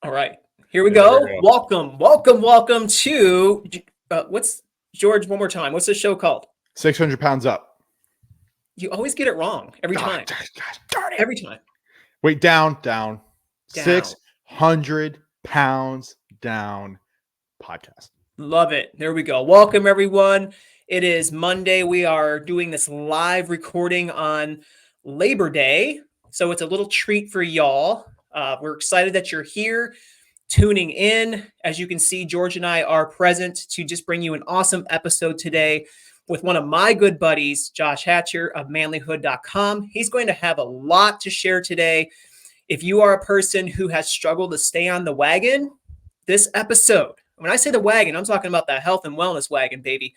All right, here we There we go. go. Welcome to what's George? One more time. What's this show called? 600 pounds up. You always get it wrong every time. Gosh, darn it. Every time. Wait, down. Down. 600 pounds down podcast. Love it. There we go. Welcome everyone. It is Monday. We are doing this live recording on Labor Day, so it's a little treat for y'all. We're excited that you're here, tuning in. As you can see, George and I are present to just bring you an awesome episode today with one of my good buddies, Josh Hatcher of manlyhood.com. He's going to have a lot to share today. If you are a person who has struggled to stay on the wagon, this episode, when I say the wagon, I'm talking about the health and wellness wagon, baby.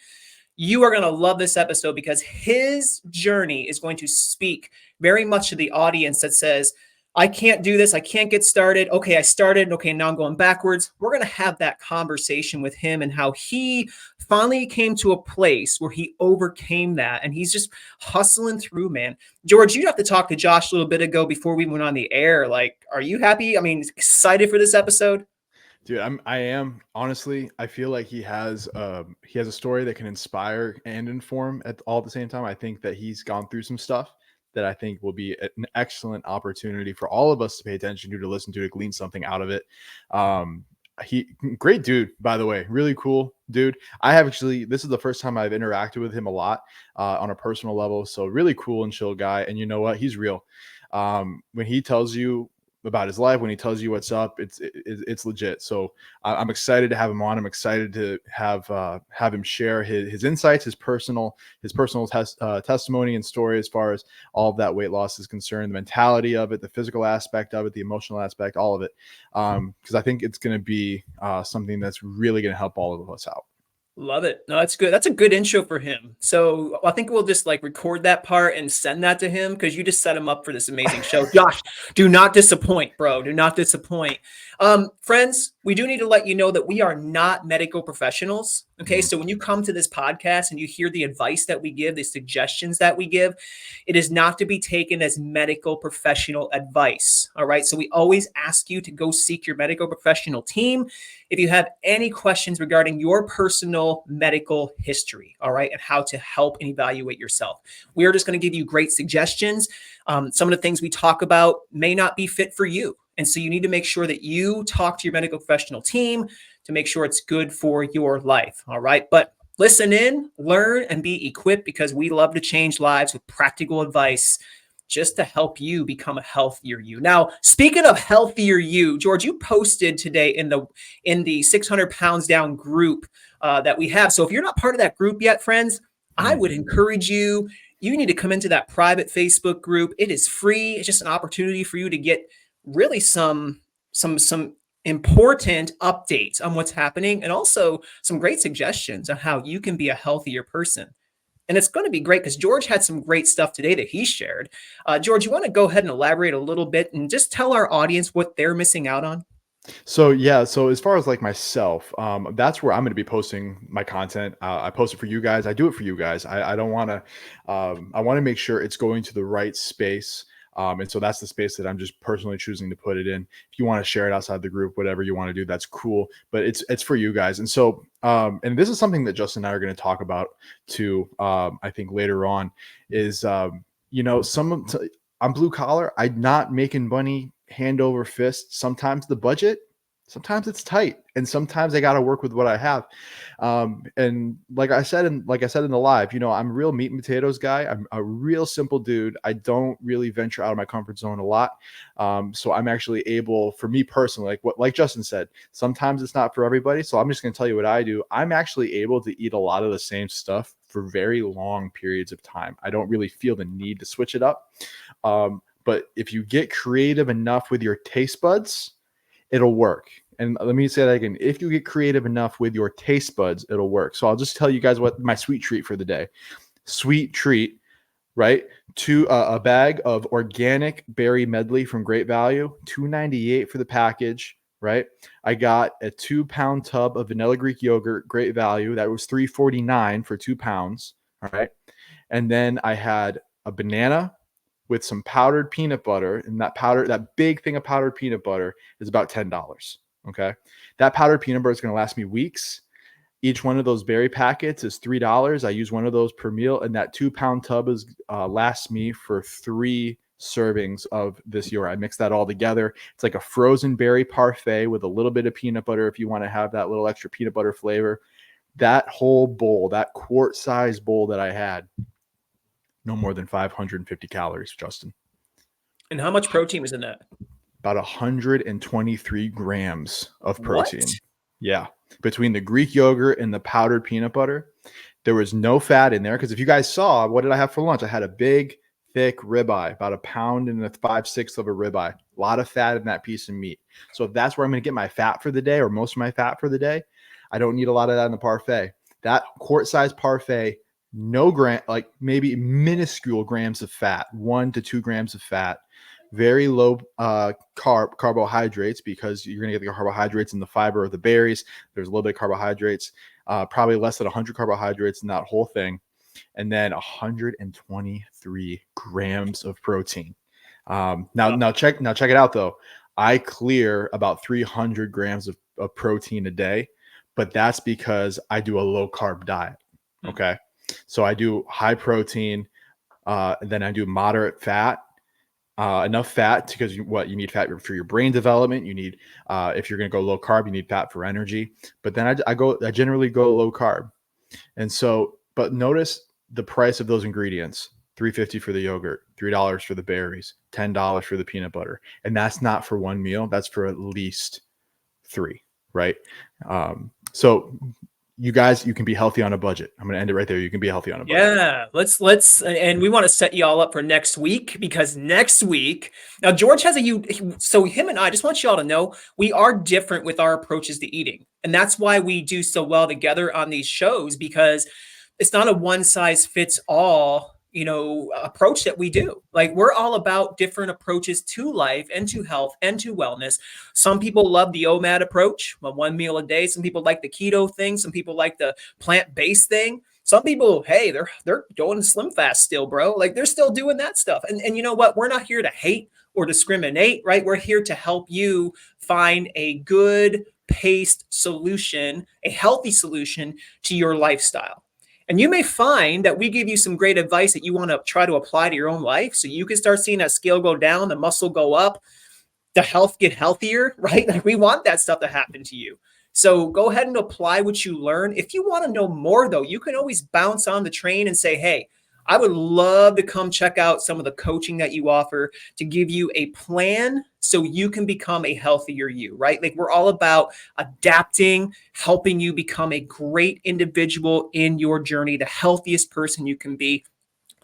You are going to love this episode because his journey is going to speak very much to the audience that says, I can't do this. I can't get started. Okay, I started. Okay, now I'm going backwards. We're going to have that conversation with him and how he finally came to a place where he overcame that. And he's just hustling through, man. George, you have to talk to Josh a little bit ago before we went on the air. Like, are you happy? I mean, excited for this episode? Dude, I am honestly. I feel like he has a story that can inspire and inform at the same time. I think that he's gone through some stuff that I think will be an excellent opportunity for all of us to pay attention to listen to glean something out of it. He great dude, by the way, really cool dude. This is the first time I've interacted with him a lot on a personal level. So really cool and chill guy. And you know what? He's real. When he tells you about his life, when he tells you what's up, it's legit. So I'm excited to have him on. I'm excited to have him share his insights, his personal testimony and story as far as all of that weight loss is concerned, the mentality of it, the physical aspect of it, the emotional aspect, all of it. Because I think it's going to be something that's really going to help all of us out. Love it. No, that's good. That's a good intro for him. So I think we'll just like record that part and send that to him because you just set him up for this amazing show. Josh, do not disappoint, bro. Do not disappoint. Friends, we do need to let you know that we are not medical professionals. Okay. So when you come to this podcast and you hear the advice that we give, the suggestions that we give, it is not to be taken as medical professional advice. All right. So we always ask you to go seek your medical professional team if you have any questions regarding your personal medical history, all right, and how to help and evaluate yourself. We are just going to give you great suggestions. Some of the things we talk about may not be fit for you. And so you need to make sure that you talk to your medical professional team to make sure it's good for your life, all right? But listen in, learn, and be equipped because we love to change lives with practical advice just to help you become a healthier you. Now, speaking of healthier you, George, you posted today in the 600 pounds down group that we have. So if you're not part of that group yet, friends, I would encourage you. You need to come into that private Facebook group. It is free. It's just an opportunity for you to get really some important updates on what's happening and also some great suggestions on how you can be a healthier person. And it's going to be great because George had some great stuff today that he shared. George, you want to go ahead and elaborate a little bit and just tell our audience what they're missing out on? So as far as like myself, that's where I'm going to be posting my content. I post it for you guys. I do it for you guys. I don't want to. I want to make sure it's going to the right space. And so that's the space that I'm just personally choosing to put it in. If you want to share it outside the group, whatever you want to do, that's cool. But it's for you guys. And so, and this is something that Justin and I are going to talk about too. I think later on is, I'm blue collar. I'm not making money hand over fist. Sometimes sometimes it's tight, and sometimes I got to work with what I have. And like I said in the live, I'm a real meat and potatoes guy. I'm a real simple dude. I don't really venture out of my comfort zone a lot. So I'm actually able, for me personally, like Justin said, sometimes it's not for everybody. So I'm just going to tell you what I do. I'm actually able to eat a lot of the same stuff for very long periods of time. I don't really feel the need to switch it up. But if you get creative enough with your taste buds, it'll work. And let me say that again. If you get creative enough with your taste buds, it'll work. So I'll just tell you guys what my sweet treat for the day. Sweet treat, right? A bag of organic berry medley from Great Value, $2.98 for the package, right? I got a 2-pound tub of vanilla Greek yogurt, Great Value. That was $3.49 for 2 pounds, all right? And then I had a banana, with some powdered peanut butter, and that big thing of powdered peanut butter is about $10. Okay. That powdered peanut butter is going to last me weeks. Each one of those berry packets is $3. I use one of those per meal, and that 2-pound tub lasts me for 3 servings of this yogurt. I mix that all together. It's like a frozen berry parfait with a little bit of peanut butter if you want to have that little extra peanut butter flavor. That whole bowl, that quart-size bowl that I had, no more than 550 calories, Justin. And how much protein was in that? About 123 grams of protein. What? Yeah. Between the Greek yogurt and the powdered peanut butter, there was no fat in there. Because if you guys saw, what did I have for lunch? I had a big, thick ribeye, about 1 pound and 5/6 of a ribeye. A lot of fat in that piece of meat. So if that's where I'm going to get my fat for the day, or most of my fat for the day, I don't need a lot of that in the parfait. That quart-sized parfait, like maybe minuscule grams of fat, 1 to 2 grams of fat, very low carbohydrates, because you're going to get the carbohydrates in the fiber of the berries. There's a little bit of carbohydrates, probably less than 100 carbohydrates in that whole thing. And then 123 grams of protein. Now check it out though. I clear about 300 grams of protein a day, but that's because I do a low carb diet. Okay. So I do high protein, then I do moderate fat, enough fat because you need fat for your brain development. You need, if you're going to go low carb, you need fat for energy. But then I generally go low carb. And so, but notice the price of those ingredients: $3.50 for the yogurt, $3 for the berries, $10 for the peanut butter. And that's not for one meal. That's for at least 3, right? So you guys, you can be healthy on a budget. I'm going to end it right there. You can be healthy on a budget. Yeah, let's, and we want to set you all up for next week, because next week, now George has so him and I just want you all to know, we are different with our approaches to eating. And that's why we do so well together on these shows, because it's not a one size fits all, approach that we do. Like, we're all about different approaches to life and to health and to wellness. Some people love the OMAD approach, 1 meal a day. Some people like the keto thing. Some people like the plant-based thing. Some people, hey, they're going slim fast still, bro. Like, they're still doing that stuff. And you know what? We're not here to hate or discriminate, right? We're here to help you find a good paced solution, a healthy solution to your lifestyle. And you may find that we give you some great advice that you want to try to apply to your own life, so you can start seeing that scale go down, the muscle go up, the health get healthier, right? Like, we want that stuff to happen to you. So go ahead and apply what you learn. If you want to know more, though, you can always bounce on the train and say, hey, I would love to come check out some of the coaching that you offer to give you a plan so you can become a healthier you, right? Like, we're all about adapting, helping you become a great individual in your journey, the healthiest person you can be.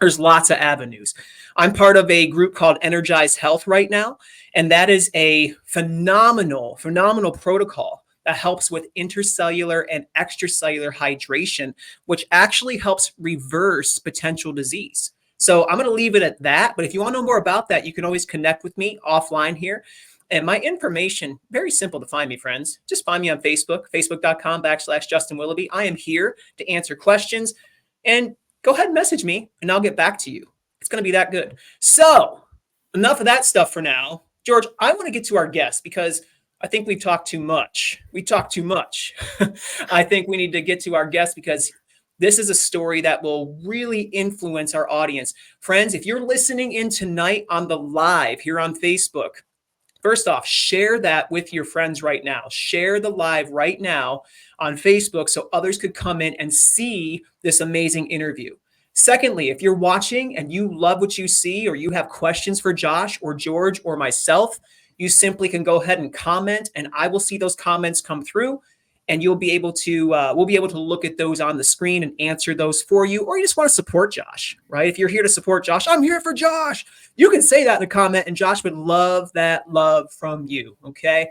There's lots of avenues. I'm part of a group called Energize Health right now, and that is a phenomenal protocol that helps with intercellular and extracellular hydration, which actually helps reverse potential disease. So I'm going to leave it at that. But if you want to know more about that, you can always connect with me offline here. And my information, very simple to find me, friends. Just find me on Facebook, facebook.com/Justin Willoughby. I am here to answer questions. And go ahead and message me, and I'll get back to you. It's going to be that good. So enough of that stuff for now. George, I want to get to our guest, because I think we've talked too much. We talked too much. I think we need to get to our guest, because this is a story that will really influence our audience. Friends, if you're listening in tonight on the live here on Facebook, first off, share that with your friends right now. Share the live right now on Facebook so others could come in and see this amazing interview. Secondly, if you're watching and you love what you see, or you have questions for Josh or George or myself, you simply can go ahead and comment, and I will see those comments come through, and you'll be able to, we'll be able to look at those on the screen and answer those for you. Or you just want to support Josh, right? If you're here to support Josh, I'm here for Josh. You can say that in a comment, and Josh would love that love from you. Okay.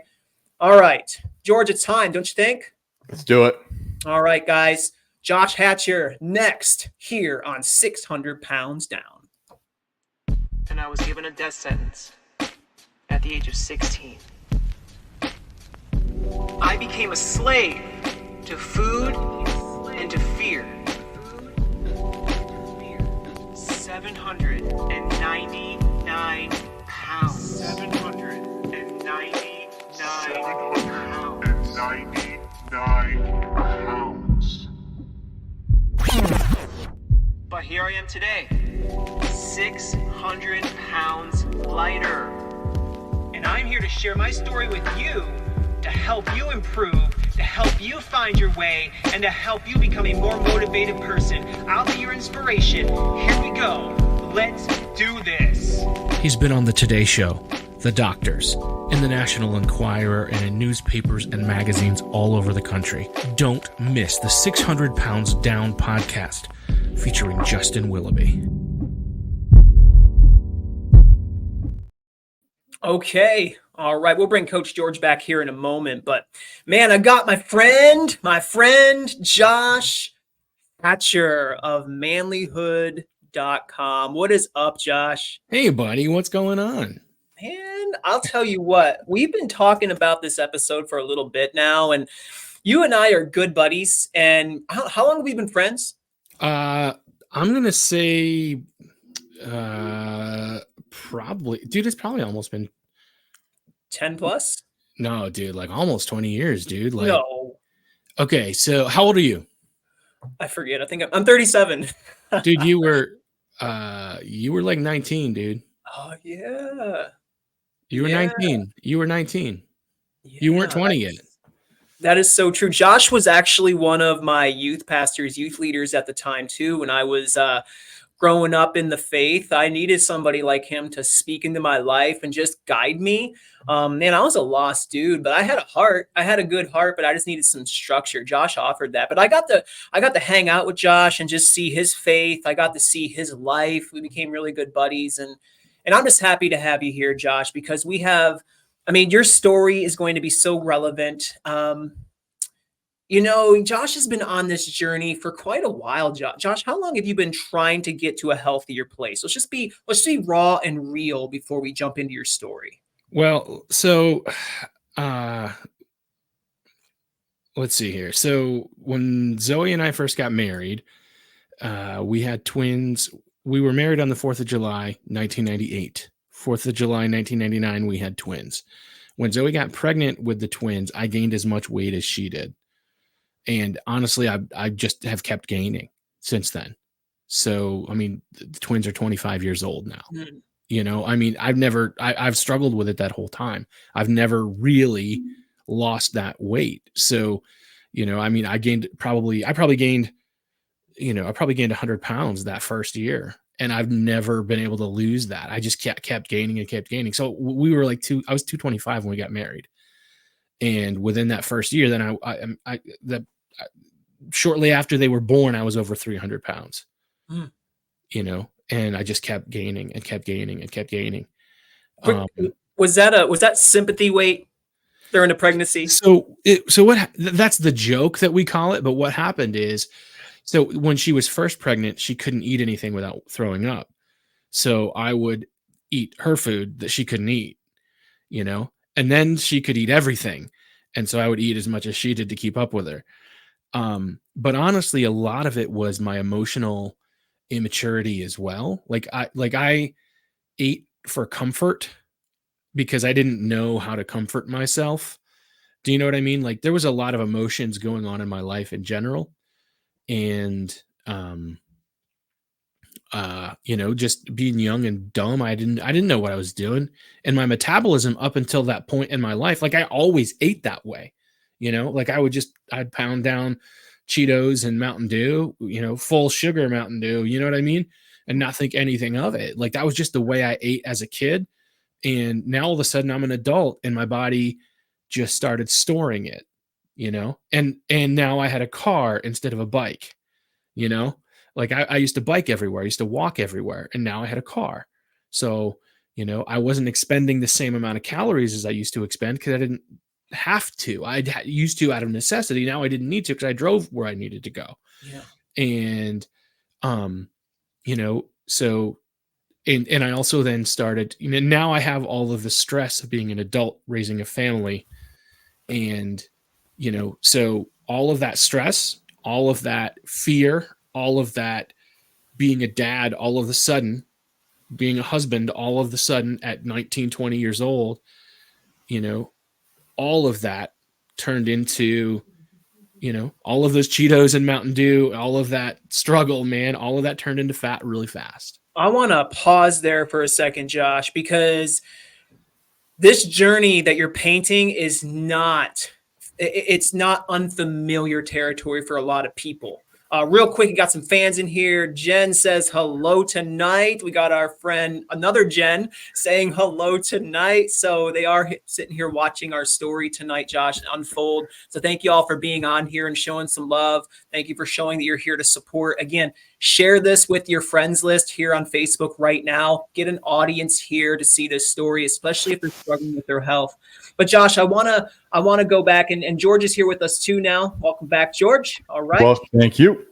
All right, George, it's time, don't you think? Let's do it. All right, guys. Josh Hatcher next here on 600 Pounds Down. And I was given a death sentence at the age of 16. I became a slave to food and to fear. 790 pounds. 799 pounds. But here I am today, 600 pounds lighter. And I'm here to share my story with you to help you improve, to help you find your way, and to help you become a more motivated person. I'll be your inspiration. Here we go. Let's do this. He's been on the Today Show, The Doctors, in the National Enquirer, and in newspapers and magazines all over the country. Don't miss the 600 Pounds Down podcast featuring Justin Willoughby. Okay. All right. We'll bring Coach George back here in a moment. But man, I got my friend Josh Hatcher of manlyhood.com. What is up, Josh? Hey, buddy. What's going on? Man, I'll tell you what, we've been talking about this episode for a little bit now, and you and I are good buddies. And how long have we been friends? I'm going to say probably, dude, it's probably almost been 10 plus? No, dude, like almost 20 years, dude. Like, No, okay, so how old are you? I forget. I think I'm 37. Dude, you were like 19, dude. Oh, yeah. You were Yeah. 19. You were 19. You weren't 20 yet. That is so true. Josh was actually one of my youth pastors, youth leaders at the time too. When I was growing up in the faith, I needed somebody like him to speak into my life and just guide me. Man, I was a lost dude, but I had a heart. I had a good heart, but I just needed some structure. Josh offered that. But I got to hang out with Josh and just see his faith. I got to see his life. We became really good buddies. And I'm just happy to have you here, Josh, because your story is going to be so relevant. Josh has been on this journey for quite a while. Josh, how long have you been trying to get to a healthier place? Let's just be raw and real before we jump into your story. Well, so let's see here. So when Zoe and I first got married, we had twins. We were married on the 4th of July, 1998. 4th of July, 1999, we had twins. When Zoe got pregnant with the twins, I gained as much weight as she did. And honestly, I just have kept gaining since then. So, the twins are 25 years old now. Mm. I've struggled with it that whole time. I've never really lost that weight. So, I probably gained 100 pounds that first year, and I've never been able to lose that. I just kept gaining and kept gaining. So we were like I was 225 when we got married. And within that first year, then shortly after they were born, I was over 300 pounds, and I just kept gaining and kept gaining and kept gaining. Was that sympathy weight during the pregnancy? That's the joke that we call it. But what happened is, so when she was first pregnant, she couldn't eat anything without throwing up. So I would eat her food that she couldn't eat, and then she could eat everything. And so I would eat as much as she did to keep up with her. But honestly, a lot of it was my emotional immaturity as well. I ate for comfort because I didn't know how to comfort myself. Do you know what I mean? Like, there was a lot of emotions going on in my life in general. And, just being young and dumb, I didn't know what I was doing. And my metabolism up until that point in my life, like, I always ate that way, I'd pound down Cheetos and Mountain Dew, full sugar Mountain Dew, you know what I mean? And not think anything of it. Like, that was just the way I ate as a kid. And now all of a sudden I'm an adult and my body just started storing it, and now I had a car instead of a bike, like I used to bike everywhere. I used to walk everywhere. And now I had a car. So, I wasn't expending the same amount of calories as I used to expend because I didn't have to. I used to out of necessity. Now I didn't need to because I drove where I needed to go. Yeah. And, so, and I also then started, now I have all of the stress of being an adult, raising a family. And, so all of that stress, all of that fear, all of that being a dad, all of a sudden being a husband all of a sudden at 19, 20 years old, you know, all of that turned into, you know, all of those Cheetos and Mountain Dew, all of that struggle, man, all of that turned into fat really fast. I want to pause there for a second, Josh, because this journey that you're painting is not, it's not unfamiliar territory for a lot of people. Real quick, we got some fans in here. Jen says hello tonight. We got our friend, another Jen, saying hello tonight. So they are sitting here watching our story tonight, Josh, unfold. So thank you all for being on here and showing some love. Thank you for showing that you're here to support. Again, share this with your friends list here on Facebook right now. Get an audience here to see this story, especially if they're struggling with their health. But Josh, I want to go back, and George is here with us too now. Welcome back, George. All right. Well, thank you.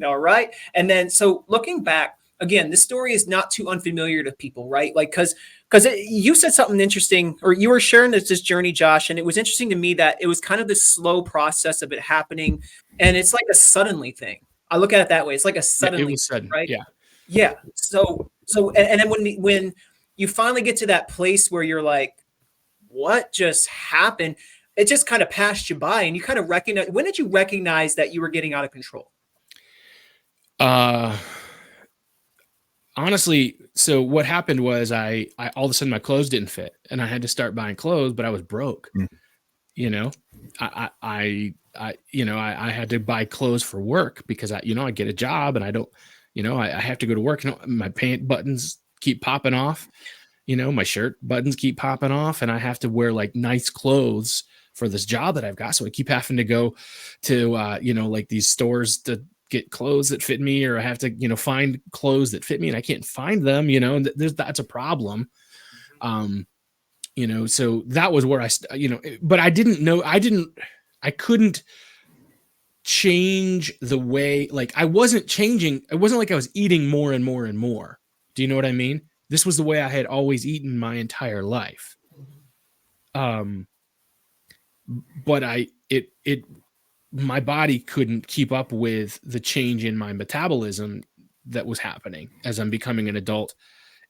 All right. And then, so looking back, again, this story is not too unfamiliar to people, right? Like, because you said something interesting, or you were sharing this journey, Josh, and it was interesting to me that it was kind of this slow process of it happening, and it's like a suddenly thing. I look at it that way. It's like a suddenly, it was sudden, right? Yeah. Yeah. So, and then when you finally get to that place where you're like, what just happened? It just kind of passed you by, and you kind of recognize. When did you recognize that you were getting out of control? Honestly, so what happened was I all of a sudden my clothes didn't fit, and I had to start buying clothes, but I was broke. You know, I had to buy clothes for work because I get a job and I don't, I have to go to work. My pant buttons keep popping off, my shirt buttons keep popping off, and I have to wear like nice clothes for this job that I've got. So I keep having to go to, like these stores to get clothes that fit me, or I have to, find clothes that fit me, and I can't find them, and that's a problem. So that was where but I didn't know, I couldn't change the way, like I wasn't changing. It wasn't like I was eating more and more and more. Do you know what I mean? This was the way I had always eaten my entire life. But my body couldn't keep up with the change in my metabolism that was happening as I'm becoming an adult.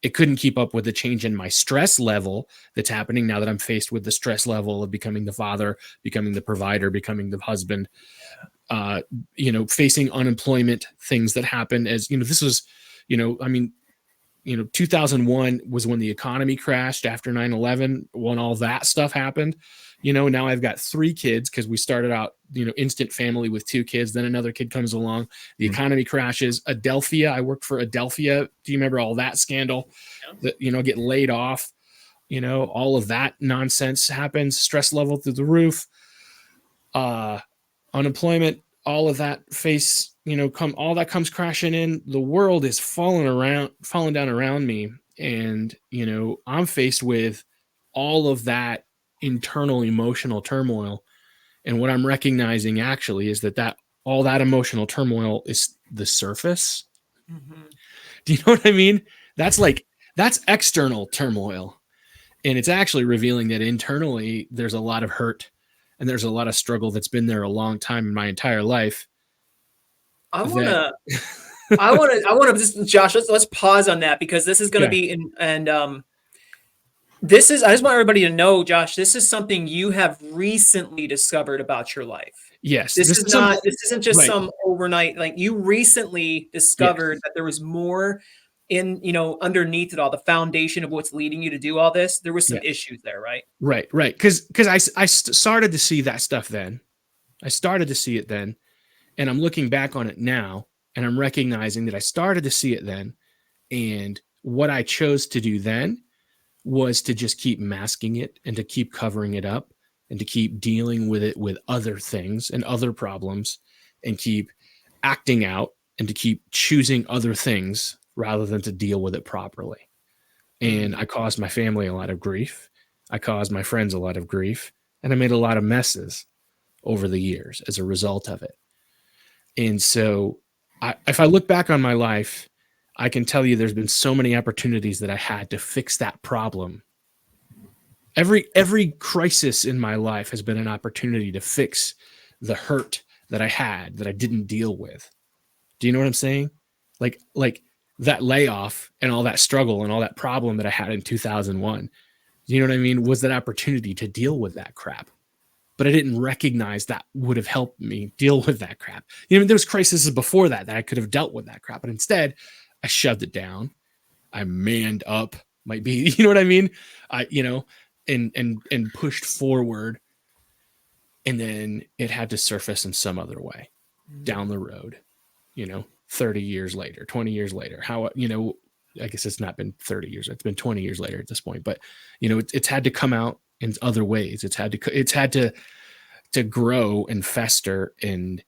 It couldn't keep up with the change in my stress level that's happening now that I'm faced with the stress level of becoming the father, becoming the provider, becoming the husband, facing unemployment, things that happen as, this was, 2001 was when the economy crashed after 9/11, when all that stuff happened. Now I've got 3 kids because we started out, instant family with 2 kids. Then another kid comes along. The economy crashes. Adelphia, I worked for Adelphia. Do you remember all that scandal? That, get laid off. All of that nonsense happens. Stress level through the roof. Unemployment, all of that all that comes crashing in. The world is falling down around me. And, I'm faced with all of that internal emotional turmoil. And what I'm recognizing actually is that all that emotional turmoil is the surface. Mm-hmm. Do you know what I mean? That's external turmoil. And it's actually revealing that internally there's a lot of hurt and there's a lot of struggle that's been there a long time in my entire life. I want to just, Josh, let's pause on that, because this is going to be I just want everybody to know, Josh, this is something you have recently discovered about your life. Yes. This isn't just some overnight, like you recently discovered that there was more in, underneath it all, the foundation of what's leading you to do all this. There was some issues there, right? Right. Cause I started to see that stuff then. I started to see it then, and I'm looking back on it now, and I'm recognizing that I started to see it then. And what I chose to do then was to just keep masking it and to keep covering it up and to keep dealing with it with other things and other problems and keep acting out and to keep choosing other things rather than to deal with it properly. And I caused my family a lot of grief. I caused my friends a lot of grief, and I made a lot of messes over the years as a result of it. And so if I look back on my life, I can tell you there's been so many opportunities that I had to fix that problem. Every crisis in my life has been an opportunity to fix the hurt that I had that I didn't deal with. Do you know what I'm saying? Like that layoff and all that struggle and all that problem that I had in 2001, you know what I mean, was that opportunity to deal with that crap. But I didn't recognize that would have helped me deal with that crap. You know, there was crises before that I could have dealt with that crap, but instead I shoved it down. I manned up, might be, you know what I mean? And pushed forward. And then it had to surface in some other way down the road, 30 years later, 20 years later, I guess it's not been 30 years. It's been 20 years later at this point, but it's had to come out in other ways. It's had to grow and fester and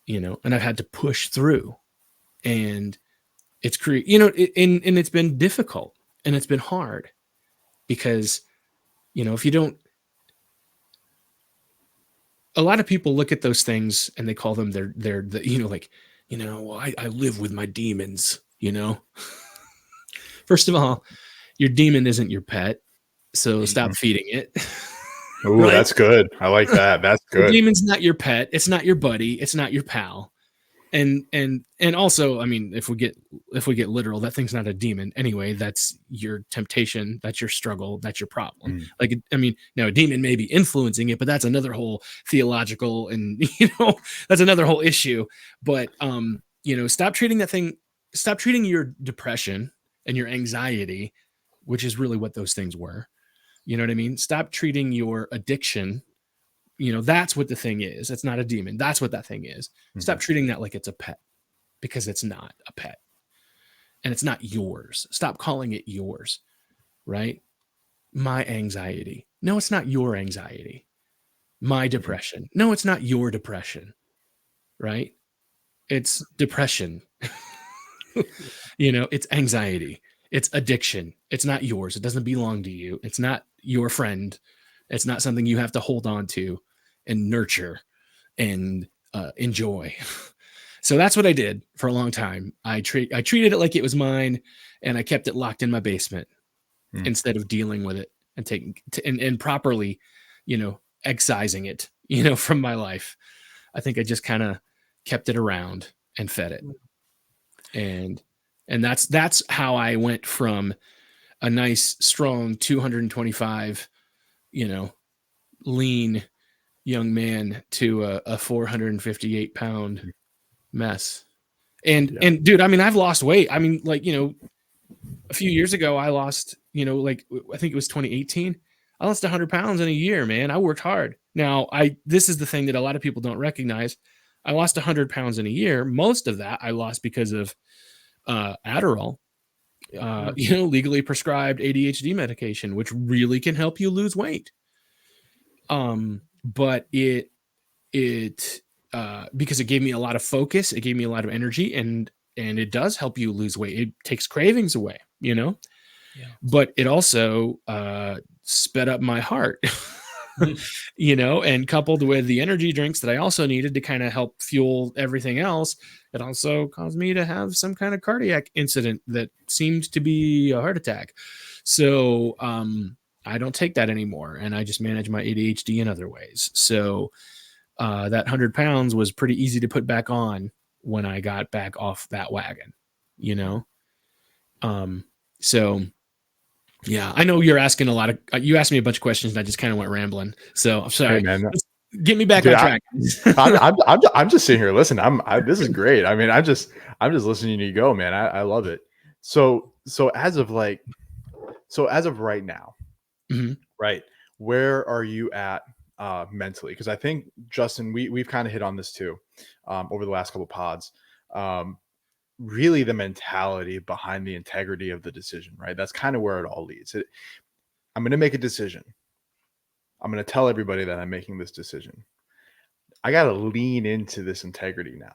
I've had to push through, and it's and it's been difficult and it's been hard because, if you don't, a lot of people look at those things and they call them I live with my demons, First of all, your demon isn't your pet, so stop feeding it. Ooh, right? That's good. I like that. That's good. The demon's not your pet. It's not your buddy. It's not your pal. And also, I mean, if we get literal, that thing's not a demon anyway. That's your temptation. That's your struggle. That's your problem. Now a demon may be influencing it, but that's another whole theological and that's another whole issue. But stop treating that thing. Stop treating your depression and your anxiety, which is really what those things were. You know what I mean? Stop treating your addiction. That's what the thing is. It's not a demon. That's what that thing is. Mm-hmm. Stop treating that like it's a pet, because it's not a pet and it's not yours. Stop calling it yours, right? My anxiety. No, it's not your anxiety. My depression. No, it's not your depression, right? It's depression. It's anxiety. It's addiction. It's not yours. It doesn't belong to you. It's not your friend. It's not something you have to hold on to and nurture and enjoy. So that's what I did for a long time. I treated it like it was mine, and I kept it locked in my basement instead of dealing with it and taking and properly, excising it, from my life. I think I just kind of kept it around and fed it. And that's how I went from a nice, strong 225, lean young man to a 458 pound mess. And dude, I mean, I've lost weight. I mean, a few years ago, I lost, I think it was 2018. I lost 100 pounds in a year, man. I worked hard. Now this is the thing that a lot of people don't recognize. I lost 100 pounds in a year. Most of that I lost because of Adderall, legally prescribed ADHD medication, which really can help you lose weight. But it because it gave me a lot of focus, it gave me a lot of energy, and it does help you lose weight. It takes cravings away, but it also sped up my heart, and coupled with the energy drinks that I also needed to kind of help fuel everything else, it also caused me to have some kind of cardiac incident that seemed to be a heart attack. So, I don't take that anymore, and I just manage my ADHD in other ways. So that 100 pounds was pretty easy to put back on when I got back off that wagon, So yeah, I know you're asking you asked me a bunch of questions and I just kind of went rambling. So I'm sorry, hey, man. Get me back on track. I'm just sitting here listening. This is great. I mean, I'm just listening to you go, man. I love it. So as of right now, mm-hmm. right, where are you at mentally? Because I think, Justin, we've kind of hit on this too over the last couple of pods. Really the mentality behind the integrity of the decision, right? That's kind of where it all leads. I'm going to make a decision. I'm going to tell everybody that I'm making this decision. I got to lean into this integrity now,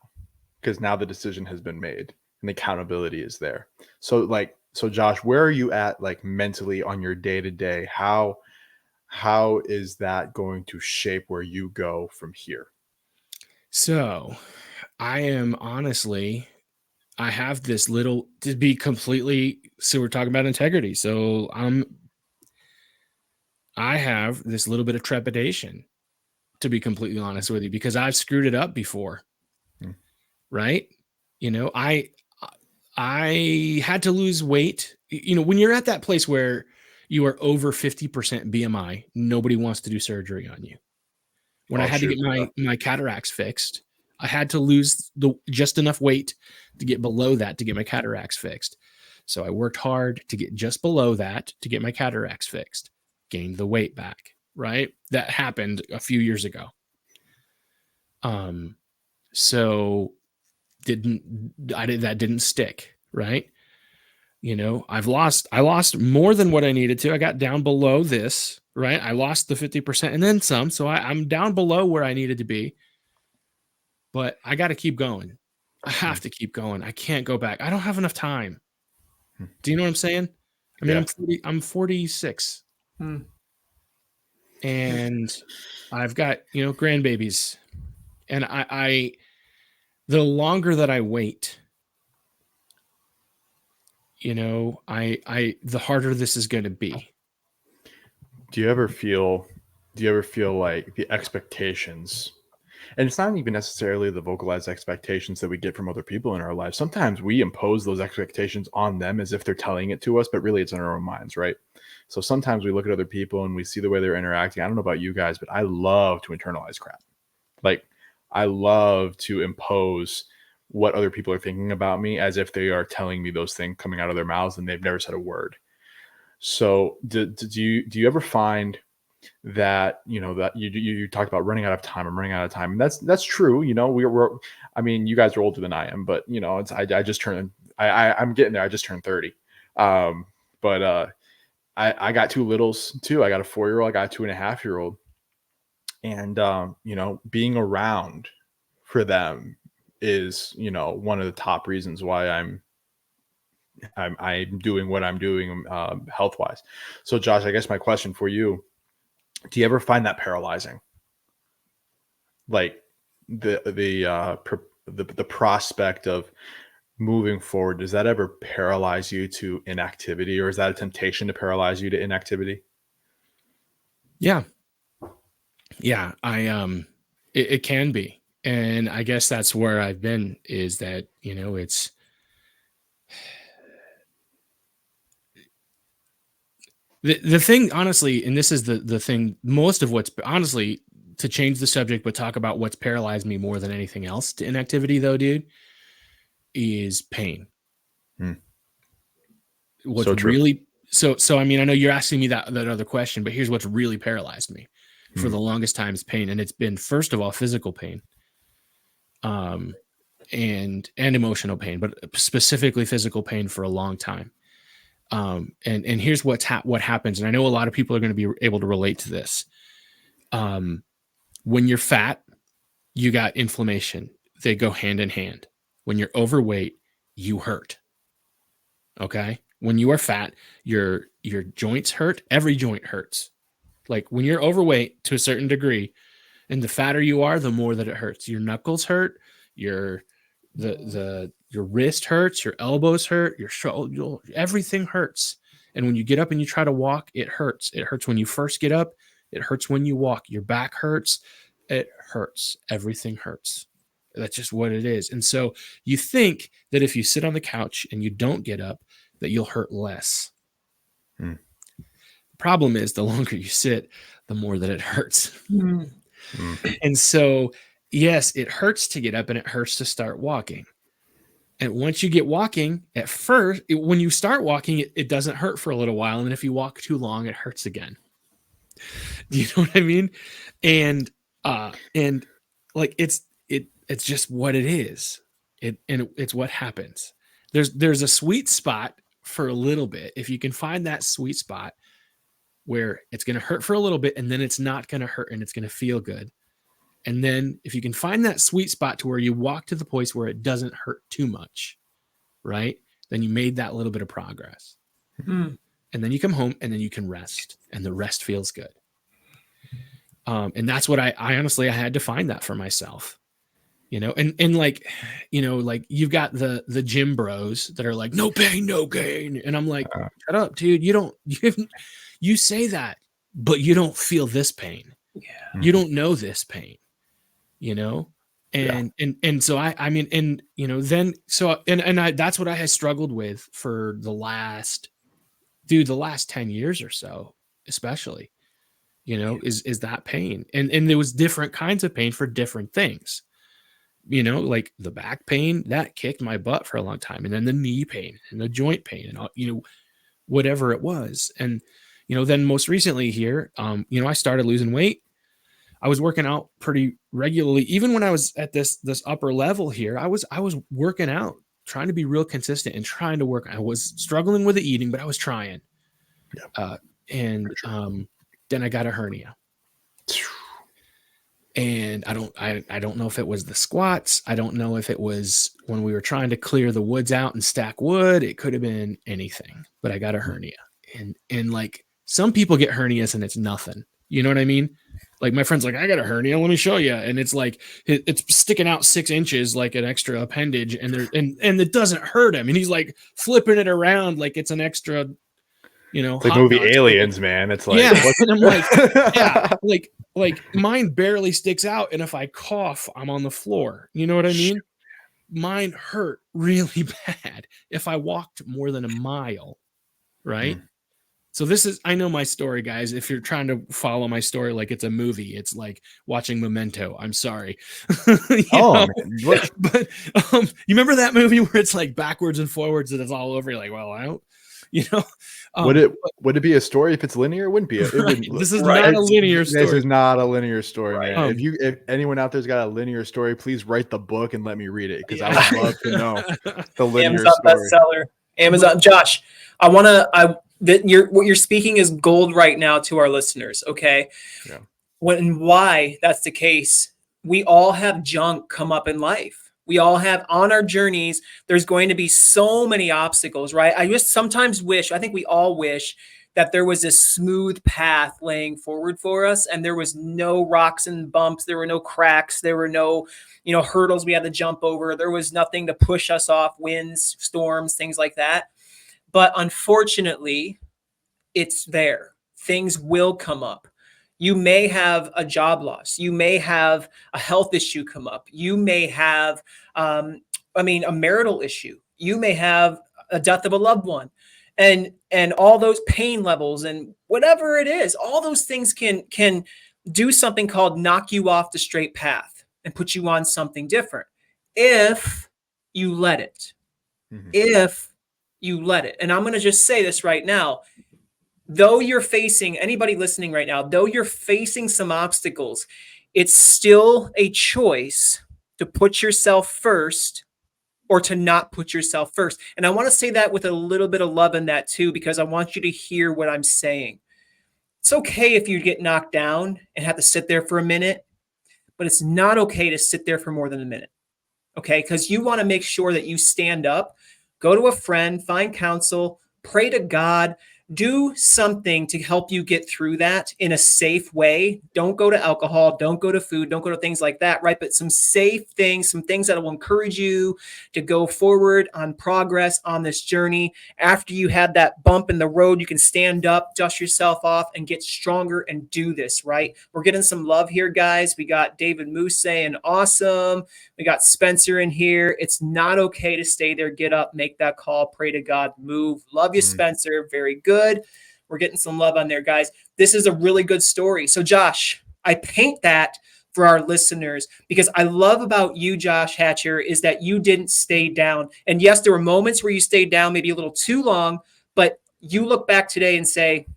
because now the decision has been made and the accountability is there. So Josh, where are you at mentally on your day to day? How is that going to shape where you go from here? So I am honestly, I have this little, to be completely, so we're talking about integrity. So I have this little bit of trepidation, to be completely honest with you, because I've screwed it up before. Right. I had to lose weight. You know, when you're at that place where you are over 50% BMI, nobody wants to do surgery on you. When I had to get my cataracts fixed, I had to lose just enough weight to get below that to get my cataracts fixed. So I worked hard to get just below that to get my cataracts fixed, gained the weight back, right? That happened a few years ago. So that didn't stick, right? You know, I lost more than what I needed to. I got down below this, right? I lost the 50% and then some. So I'm down below where I needed to be, but I got to keep going. I have to keep going. I can't go back. I don't have enough time. Do you know what I'm saying? I mean, I'm 46 and I've got, you know, grandbabies, and I the longer that I wait, you know, the harder this is going to be. Do you ever feel like the expectations, and it's not even necessarily the vocalized expectations that we get from other people in our lives. Sometimes we impose those expectations on them as if they're telling it to us, but really it's in our own minds, right? So sometimes we look at other people and we see the way they're interacting. I don't know about you guys, but I love to internalize crap. Like, I love to impose what other people are thinking about me as if they are telling me those things coming out of their mouths and they've never said a word. So do you ever find that, you know, that you talked about running out of time? I'm running out of time, and that's true. You know, we're I mean, you guys are older than I am, but you know, I just turned, I'm getting there. I just turned 30. But I got two littles too. I got a 4-year-old, I got a 2.5-year-old. And, you know, being around for them is, you know, one of the top reasons why I'm doing what I'm doing health-wise. So Josh, I guess my question for you, do you ever find that paralyzing? Like the prospect of moving forward, does that ever paralyze you to inactivity, or is that a temptation to paralyze you to inactivity? Yeah. Yeah, it can be. And I guess that's where I've been, is that, you know, it's the thing, honestly, and this is the thing, most of what's, honestly, to change the subject, but talk about what's paralyzed me more than anything else to inactivity though, dude, is pain. What's So true. really, so I mean, I know you're asking me that other question, but here's what's really paralyzed me for the longest time is pain. And it's been, first of all, physical pain, and emotional pain, but specifically physical pain for a long time. And here's what happens. And I know a lot of people are going to be able to relate to this. When you're fat, you got inflammation. They go hand in hand. When you're overweight, you hurt. Okay. When you are fat, your joints hurt. Every joint hurts. Like when you're overweight to a certain degree, and the fatter you are, the more that it hurts. Your knuckles hurt. Your wrist hurts. Your elbows hurt. Your shoulder. Everything hurts. And when you get up and you try to walk, it hurts. It hurts when you first get up. It hurts when you walk. Your back hurts. It hurts. Everything hurts. That's just what it is. And so you think that if you sit on the couch and you don't get up, that you'll hurt less. The problem is, the longer you sit, the more that it hurts. And so, yes, it hurts to get up and it hurts to start walking. And once you get walking, at first, when you start walking, it doesn't hurt for a little while. And then if you walk too long, it hurts again. Do you know what I mean? And like, it's just what it is. It's what happens. There's a sweet spot for a little bit. If you can find that sweet spot where it's going to hurt for a little bit and then it's not going to hurt and it's going to feel good. And then if you can find that sweet spot to where you walk to the place where it doesn't hurt too much, right? Then you made that little bit of progress. And then you come home and then you can rest, and the rest feels good. And that's what I honestly, I had to find that for myself, you know, and like, you know, like you've got the gym bros that are like, no pain, no gain. And I'm like, shut up, dude. You say that, but you don't feel this pain. Yeah. You don't know this pain, you know? And so I mean, and then so and I that's what I had struggled with for the last 10 years or so, especially, is that pain. And there was different kinds of pain for different things, like the back pain that kicked my butt for a long time. And then the knee pain and the joint pain and, whatever it was. And, then most recently here, I started losing weight. I was working out pretty regularly. Even when I was at this upper level here, I was working out, trying to be real consistent and trying to work. I was struggling with the eating, but I was trying. Then I got a hernia. And I don't know if it was the squats. I don't know if it was when we were trying to clear the woods out and stack wood. It could have been anything, but I got a hernia. And like some people get hernias and it's nothing. You know what I mean? Like my friend's like, I got a hernia. Let me show you. And it's like, it's sticking out 6 inches, like an extra appendage. And it doesn't hurt him. And he's like flipping it around like it's an extra, it's like movie Aliens, man. It's like, yeah. And I'm like, yeah, like mine barely sticks out. And if I cough, I'm on the floor. You know what I mean? Mine hurt really bad if I walked more than a mile. Right. So I know my story, guys. If you're trying to follow my story like it's a movie, it's like watching Memento. I'm sorry. But you remember that movie where it's like backwards and forwards and it's all over? You're like, well, I don't, would it be a story if it's linear? It wouldn't be. This is not a linear story. This is not a linear story, man. If anyone out there's got a linear story, please write the book and let me read it because I would love to know the linear Amazon story. bestseller. Amazon. Josh, what you're speaking is gold right now to our listeners. Okay. Yeah. Why that's the case, we all have junk come up in life. We all have on our journeys. There's going to be so many obstacles, right? I just sometimes I think we all wish that there was this smooth path laying forward for us. And there was no rocks and bumps. There were no cracks. There were no, hurdles we had to jump over. There was nothing to push us off, winds, storms, things like that. But unfortunately, it's there. Things will come up. You may have a job loss. You may have a health issue come up. You may have, a marital issue. You may have a death of a loved one, and all those pain levels and whatever it is, all those things can do something called knock you off the straight path and put you on something different if you let it. Mm-hmm. If you let it. And I'm going to just say this right now. Though you're facing, anybody listening right now, though you're facing some obstacles, it's still a choice to put yourself first or to not put yourself first. And I want to say that with a little bit of love in that too, because I want you to hear what I'm saying. It's okay if you get knocked down and have to sit there for a minute, but it's not okay to sit there for more than a minute. Okay. Because you want to make sure that you stand up, go to a friend, find counsel, pray to God, do something to help you get through that in a safe way. Don't go to alcohol. Don't go to food. Don't go to things like that, right? But some safe things, some things that will encourage you to go forward on progress on this journey. After you had that bump in the road, you can stand up, dust yourself off, and get stronger and do this, right? We're getting some love here, guys. We got David Moose saying awesome. We got Spencer in here. It's not okay to stay there. Get up, make that call, pray to God, move. Love you, Spencer. Very good. We're getting some love on there, guys. This is a really good story. So, Josh, I paint that for our listeners because I love about you, Josh Hatcher, is that you didn't stay down. And yes, there were moments where you stayed down maybe a little too long, but you look back today and say,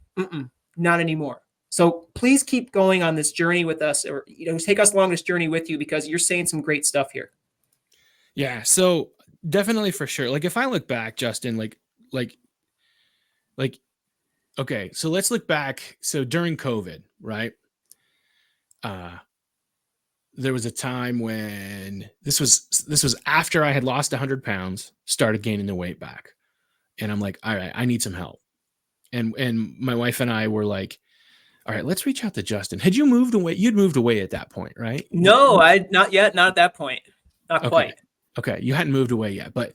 not anymore. So please keep going on this journey with us, or take us along this journey with you because you're saying some great stuff here. Yeah, so definitely for sure. Like if I look back, Justin, like okay, so let's look back. So during COVID, right? There was a time when this was after I had lost 100 pounds, started gaining the weight back. And I'm like, all right, I need some help. And my wife and I were like, all right, let's reach out to Justin. Had you moved away? You'd moved away at that point, right? No, not yet. Not at that point. Not quite. Okay. You hadn't moved away yet. But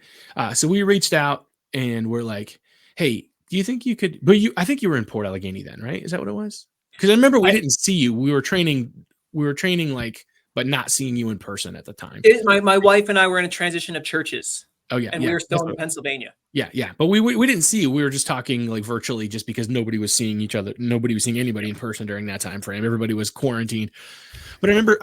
so we reached out and we're like, hey, do you think you could, I think you were in Port Allegheny then, right? Is that what it was? Because I remember we didn't see you. We were training like but not seeing you in person at the time. My wife and I were in a transition of churches, Oh yeah, and yeah. we were still That's in Pennsylvania. Yeah. But we didn't see you. We were just talking like virtually, just because nobody was seeing each other. Nobody was seeing anybody in person during that time frame. Everybody was quarantined. But I remember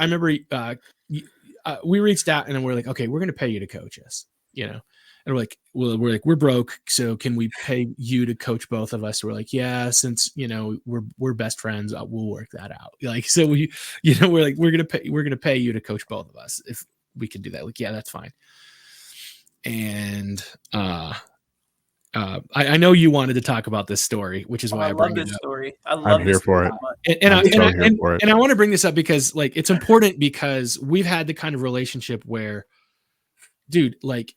we reached out and we're like, okay, we're going to pay you to coach us, you know? And we're broke. So can we pay you to coach both of us? So we're like, yeah, since, you know, we're best friends, we'll work that out. Like, so we're like, we're going to pay you to coach both of us if we can do that. Like, yeah, that's fine. And, I know you wanted to talk about this story, which is why I love bring it this up. story. I love I'm here this for story it. so much. And I want to bring this up because like it's important, because we've had the kind of relationship where, dude, like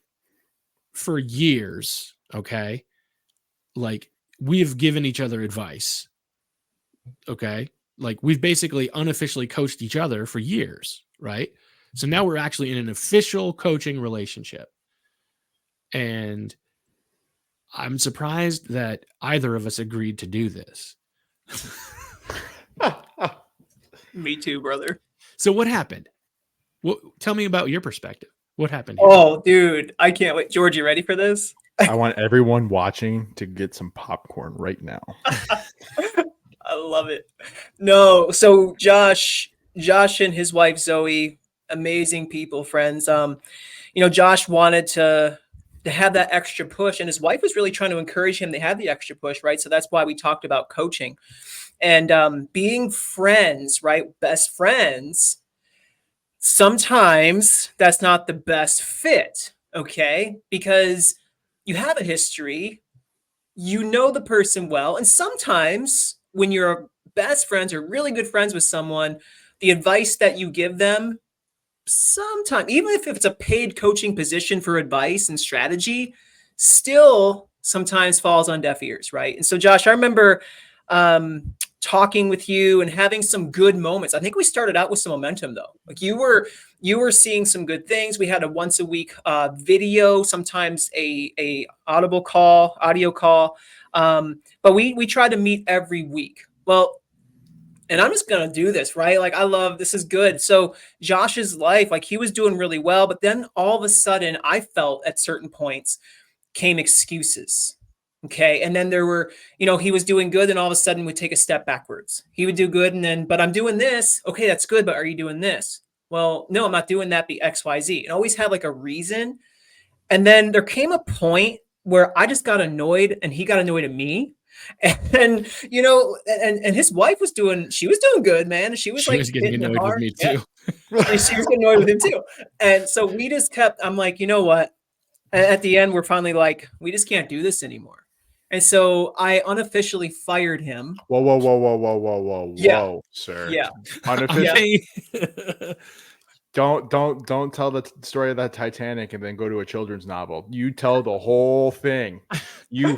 for years, okay, like we've given each other advice, okay, like we've basically unofficially coached each other for years, right? So now we're actually in an official coaching relationship, and I'm surprised that either of us agreed to do this. Me too, brother. So what happened? Tell me about your perspective. What happened here? Oh, dude, I can't wait. George, you ready for this? I want everyone watching to get some popcorn right now. I love it. No, so Josh and his wife Zoe, amazing people, friends. Josh wanted to have that extra push, and his wife was really trying to encourage him to have the extra push, right? So that's why we talked about coaching and being friends, right? Best friends. Sometimes that's not the best fit, okay? Because you have a history, you know the person well, and sometimes when you're best friends or really good friends with someone, the advice that you give them, sometimes, even if it's a paid coaching position for advice and strategy, still sometimes falls on deaf ears, right? And so, Josh, I remember talking with you and having some good moments. I think we started out with some momentum, though. Like you were seeing some good things. We had a once a week video, sometimes a audio call, but we try to meet every week. Well, and I'm just going to do this, right? Like, this is good. So Josh's life, like he was doing really well, but then all of a sudden I felt at certain points came excuses. Okay. And then there were, he was doing good and all of a sudden would take a step backwards. He would do good. And then, but I'm doing this. Okay. That's good. But are you doing this? Well, no, I'm not doing that. Be X, Y, Z. And always had like a reason. And then there came a point where I just got annoyed and he got annoyed at me. And and his wife was doing good, man. She was getting annoyed with me too. Yeah. And she was getting annoyed with him too. And so we just I'm like, you know what? At the end, we're finally like, we just can't do this anymore. And so I unofficially fired him. Whoa, Yeah. sir. Yeah. Unofficially. Don't tell the story of that Titanic and then go to a children's novel. You tell the whole thing. You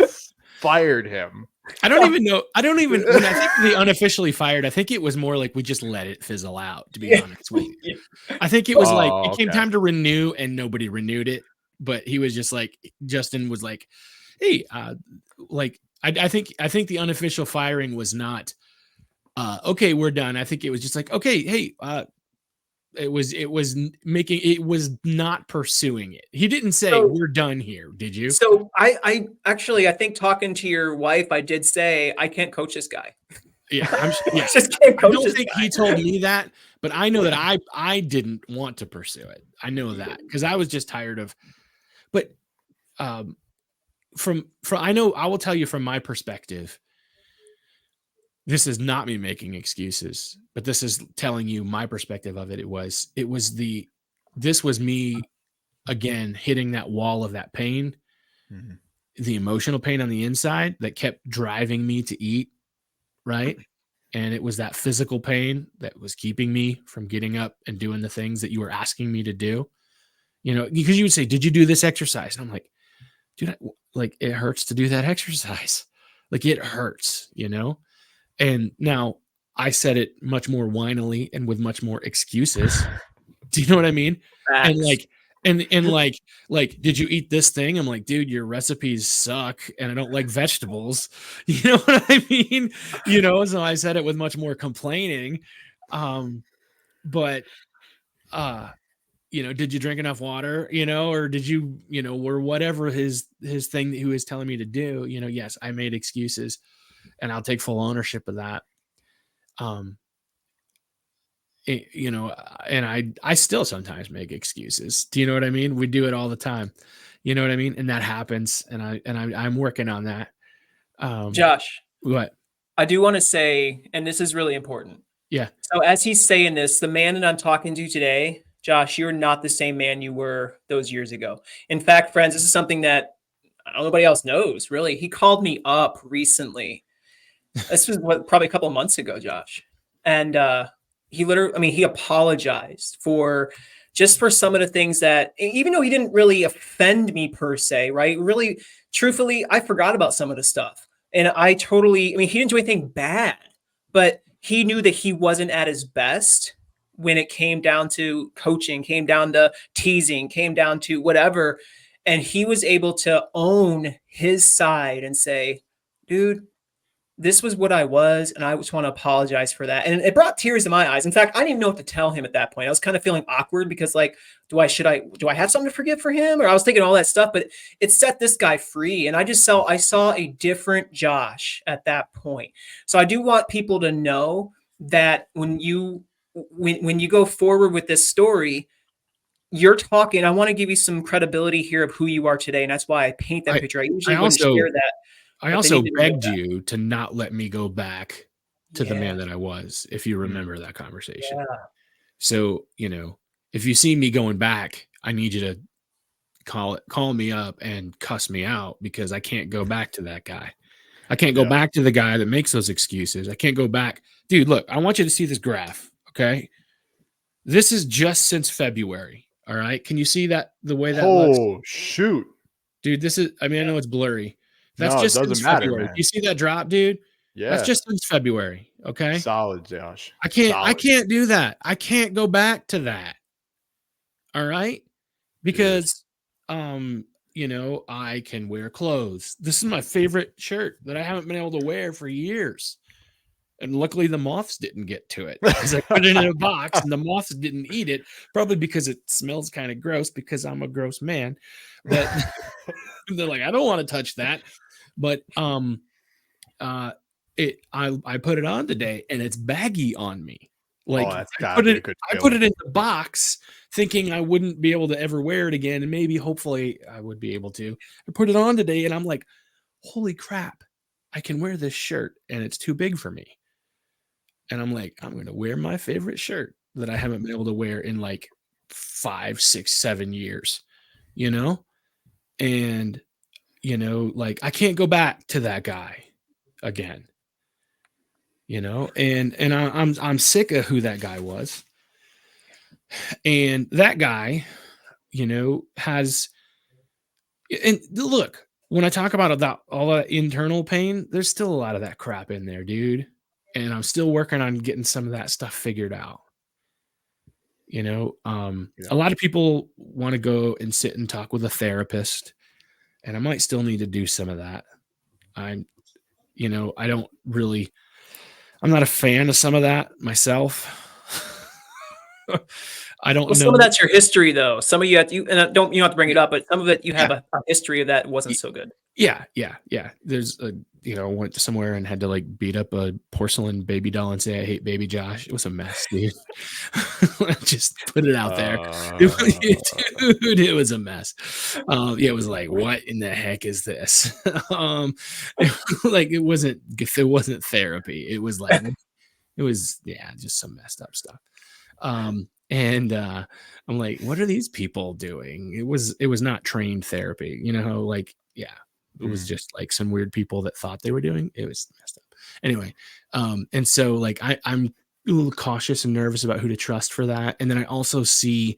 fired him. I don't even when I think the unofficially fired, I think it was more like we just let it fizzle out, to be honest with you. Yeah. I think it was it came time to renew and nobody renewed it. But he was just like, Justin was like, hey, I think the unofficial firing was not okay, we're done. I think it was just like, okay, hey, it was not pursuing it. He didn't say we're done here. Did you? So I think talking to your wife, I did say I can't coach this guy. Yeah, I just can't coach I don't this think guy. he told me that, but I know that I didn't want to pursue it. I know that because I was just tired of. But from I know I will tell you from my perspective. This is not me making excuses, but this is telling you my perspective of it. This was me again hitting that wall of that pain, the emotional pain on the inside that kept driving me to eat, right? And it was that physical pain that was keeping me from getting up and doing the things that you were asking me to do. Because you would say, "Did you do this exercise?" And I'm like, "Dude, it hurts to do that exercise. Like it hurts, And now I said it much more whinily and with much more excuses. Do you know what I mean? Facts. And like, did you eat this thing? I'm like, dude, your recipes suck and I don't like vegetables. You know what I mean? So I said it with much more complaining. But did you drink enough water, or did you, or whatever his thing that he was telling me to do, yes, I made excuses and I'll take full ownership of that. And I still sometimes make excuses. Do you know what I mean? We do it all the time. You know what I mean? And that happens. And I'm working on that. Josh, What? I do want to say, and this is really important. Yeah. So as he's saying this, the man that I'm talking to today, Josh, you're not the same man you were those years ago. In fact, friends, this is something that nobody else knows, really. He called me up recently. This was probably a couple of months ago, Josh. And he apologized for some of the things that, even though he didn't really offend me per se, right? Really, truthfully, I forgot about some of the stuff. And he didn't do anything bad, but he knew that he wasn't at his best when it came down to coaching, came down to teasing, came down to whatever. And he was able to own his side and say, dude, this was what I was, and I just want to apologize for that. And it brought tears to my eyes. In fact, I didn't even know what to tell him at that point. I was kind of feeling awkward because, like, do I have something to forgive for him? Or I was thinking all that stuff, but it set this guy free. And I saw a different Josh at that point. So I do want people to know that when you go forward with this story, you're talking. I want to give you some credibility here of who you are today, and that's why I paint that picture. I usually wouldn't share that. I also begged you to not let me go back to the man that I was, if you remember that conversation. Yeah. So, if you see me going back, I need you to call me up and cuss me out, because I can't go back to that guy. I can't go back to the guy that makes those excuses. I can't go back. Dude, look, I want you to see this graph. Okay. This is just since February. All right. Can you see that the way that looks? Oh, shoot. Dude, I know it's blurry. That's just since February. Do you see that drop, dude? Yeah. That's just since February. Okay. Solid, Josh. I can't do that. I can't go back to that. All right. Because, I can wear clothes. This is my favorite shirt that I haven't been able to wear for years. And luckily the moths didn't get to it, because I put it in a box and the moths didn't eat it, probably because it smells kind of gross, because I'm a gross man. But they're like, I don't want to touch that. But I put it on today and it's baggy on me. Like, I put it in the box thinking I wouldn't be able to ever wear it again, and maybe hopefully I would be able to. I put it on today and I'm like, holy crap, I can wear this shirt and it's too big for me. And I'm like, I'm going to wear my favorite shirt that I haven't been able to wear in like 5, 6, 7 years, and like, I can't go back to that guy again, and I'm sick of who that guy was. And that guy, has, and look, when I talk about all that internal pain, there's still a lot of that crap in there, dude. And I'm still working on getting some of that stuff figured out. A lot of people want to go and sit and talk with a therapist, and I might still need to do some of that. I'm not a fan of some of that myself. I don't know. Some of that's your history, though. Some of you don't have to bring it up, but some of it you have a history of that wasn't so good. Yeah. There's went somewhere and had to like beat up a porcelain baby doll and say, I hate baby Josh. It was a mess, dude. Just put it out there. Dude, it was a mess. It was like, what in the heck is this? Like, it wasn't therapy. It was like, just some messed up stuff. And I'm like, what are these people doing? It was not trained therapy, it was just like some weird people that thought they were doing. It was messed up. Anyway. And so like, I'm a little cautious and nervous about who to trust for that. And then I also see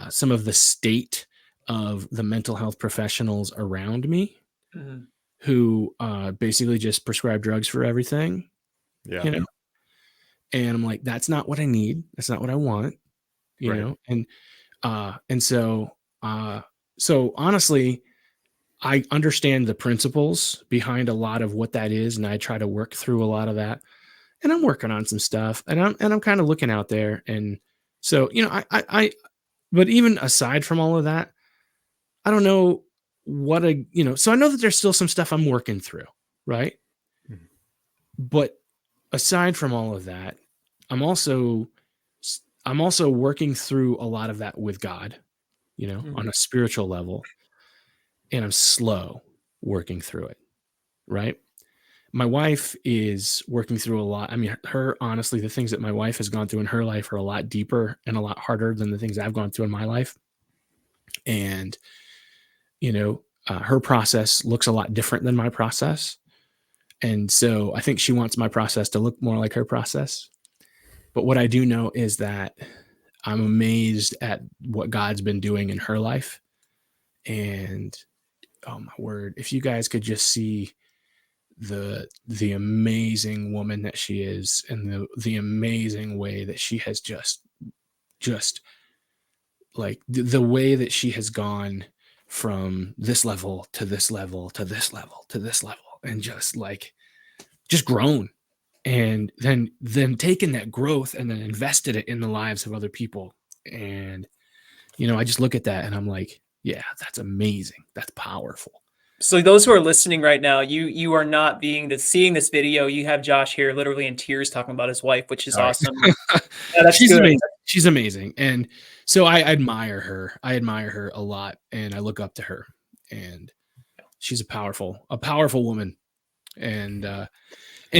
some of the state of the mental health professionals around me, who basically just prescribe drugs for everything. Yeah. And I'm like, that's not what I need. That's not what I want, And so honestly, I understand the principles behind a lot of what that is. And I try to work through a lot of that, and I'm working on some stuff, and I'm kind of looking out there, and So, you know, but even aside from all of that, I don't know so I know that there's still some stuff I'm working through, right? Mhm. But aside from all of that, I'm also working through a lot of that with God, on a spiritual level, and I'm slow working through it, right? My wife is working through a lot. I mean, honestly, the things that my wife has gone through in her life are a lot deeper and a lot harder than the things I've gone through in my life. And, her process looks a lot different than my process. And so I think she wants my process to look more like her process. But what I do know is that I'm amazed at what God's been doing in her life. And oh my word, if you guys could just see the amazing woman that she is, and the amazing way that she has just like the way that she has gone from this level to this level to this level to this level, and just grown, and then taken that growth and then invested it in the lives of other people. And I just look at that and I'm like, yeah, that's amazing, that's powerful. So those who are listening right now, you are not seeing this video. You have Josh here literally in tears talking about his wife, which is awesome. Yeah, that's She's good. amazing. She's amazing. And so I admire her. I admire her a lot, and I look up to her, and she's a powerful woman. And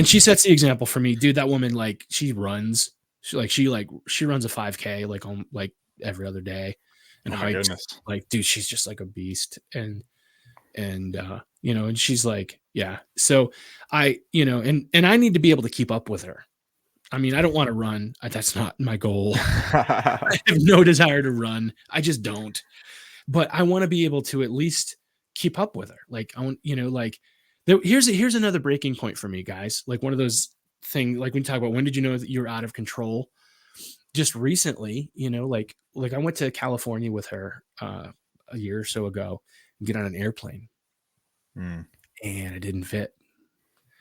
she sets the example for me, dude. That woman, like, she runs a 5K like every other day, and hikes. Like, dude, she's just like a beast. And she's like, yeah. So I need to be able to keep up with her. I mean, I don't want to run. That's not my goal. I have no desire to run. I just don't. But I want to be able to at least keep up with her. Like, I want, here's another breaking point for me, guys. Like, one of those things, like when you talk about when did you know that you're out of control? Just recently, like I went to California with her a year or so ago, and get on an airplane, and it didn't fit.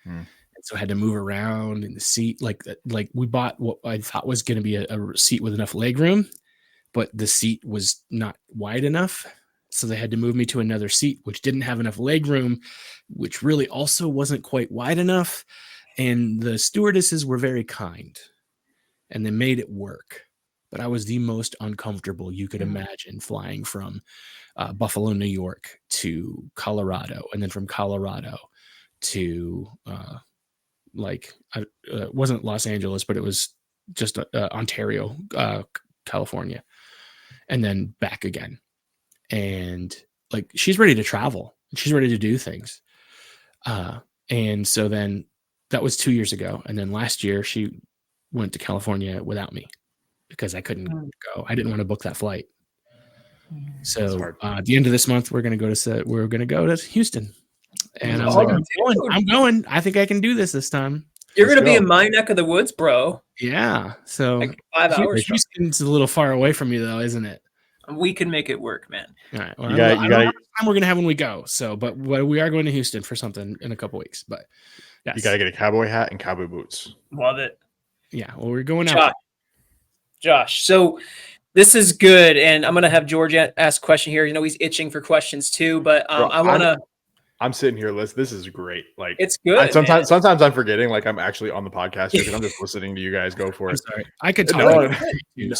And so I had to move around in the seat. Like we bought what I thought was going to be a seat with enough leg room, but the seat was not wide enough. So they had to move me to another seat, which didn't have enough leg room, which really also wasn't quite wide enough. And the stewardesses were very kind, and they made it work. But I was the most uncomfortable you could imagine, flying from Buffalo, New York to Colorado, and then from Colorado to it wasn't Los Angeles, but it was just Ontario, California, and then back again. And like, she's ready to travel, she's ready to do things. And so then that was 2 years ago. And then last year she went to California without me because I couldn't go. I didn't want to book that flight. So at the end of this month, we're going to go to Houston. And I was like, I'm going. I think I can do this time. You're going to be in my neck of the woods, bro. Yeah. So like 5 hours. Houston's a little far away from you, though, isn't it? We can make it work, man. All right. Well, I don't know how much time we're going to have when we go. So, but we are going to Houston for something in a couple weeks. But yes. You got to get a cowboy hat and cowboy boots. Love it. Yeah. Well, we're going out. Josh. So this is good. And I'm going to have George ask a question here. He's itching for questions too, but I want to. I'm sitting here, Liz. This is great. Like, it's good. Sometimes I'm forgetting, like, I'm actually on the podcast because I'm just listening to you guys go for it. Sorry, I could talk. Man, you're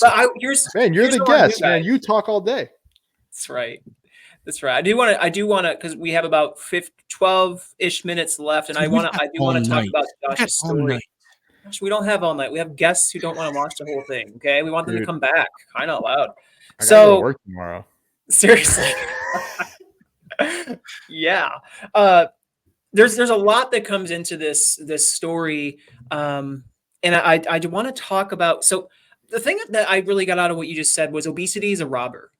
the guest, man. You talk all day. That's right. I do want to, because we have about 12-ish minutes left, and I do want to talk about Josh's story. Gosh, we don't have all night. We have guests who don't want to watch the whole thing. Okay, we want them to come back. Kind of loud. I gotta go to work tomorrow. Seriously. Yeah. There's a lot that comes into this story. And I want to talk about, so the thing that I really got out of what you just said was obesity is a robber,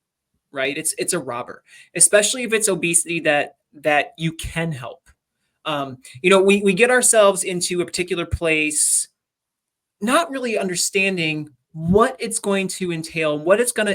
right? It's a robber, especially if it's obesity that you can help. We get ourselves into a particular place, not really understanding what it's going to entail,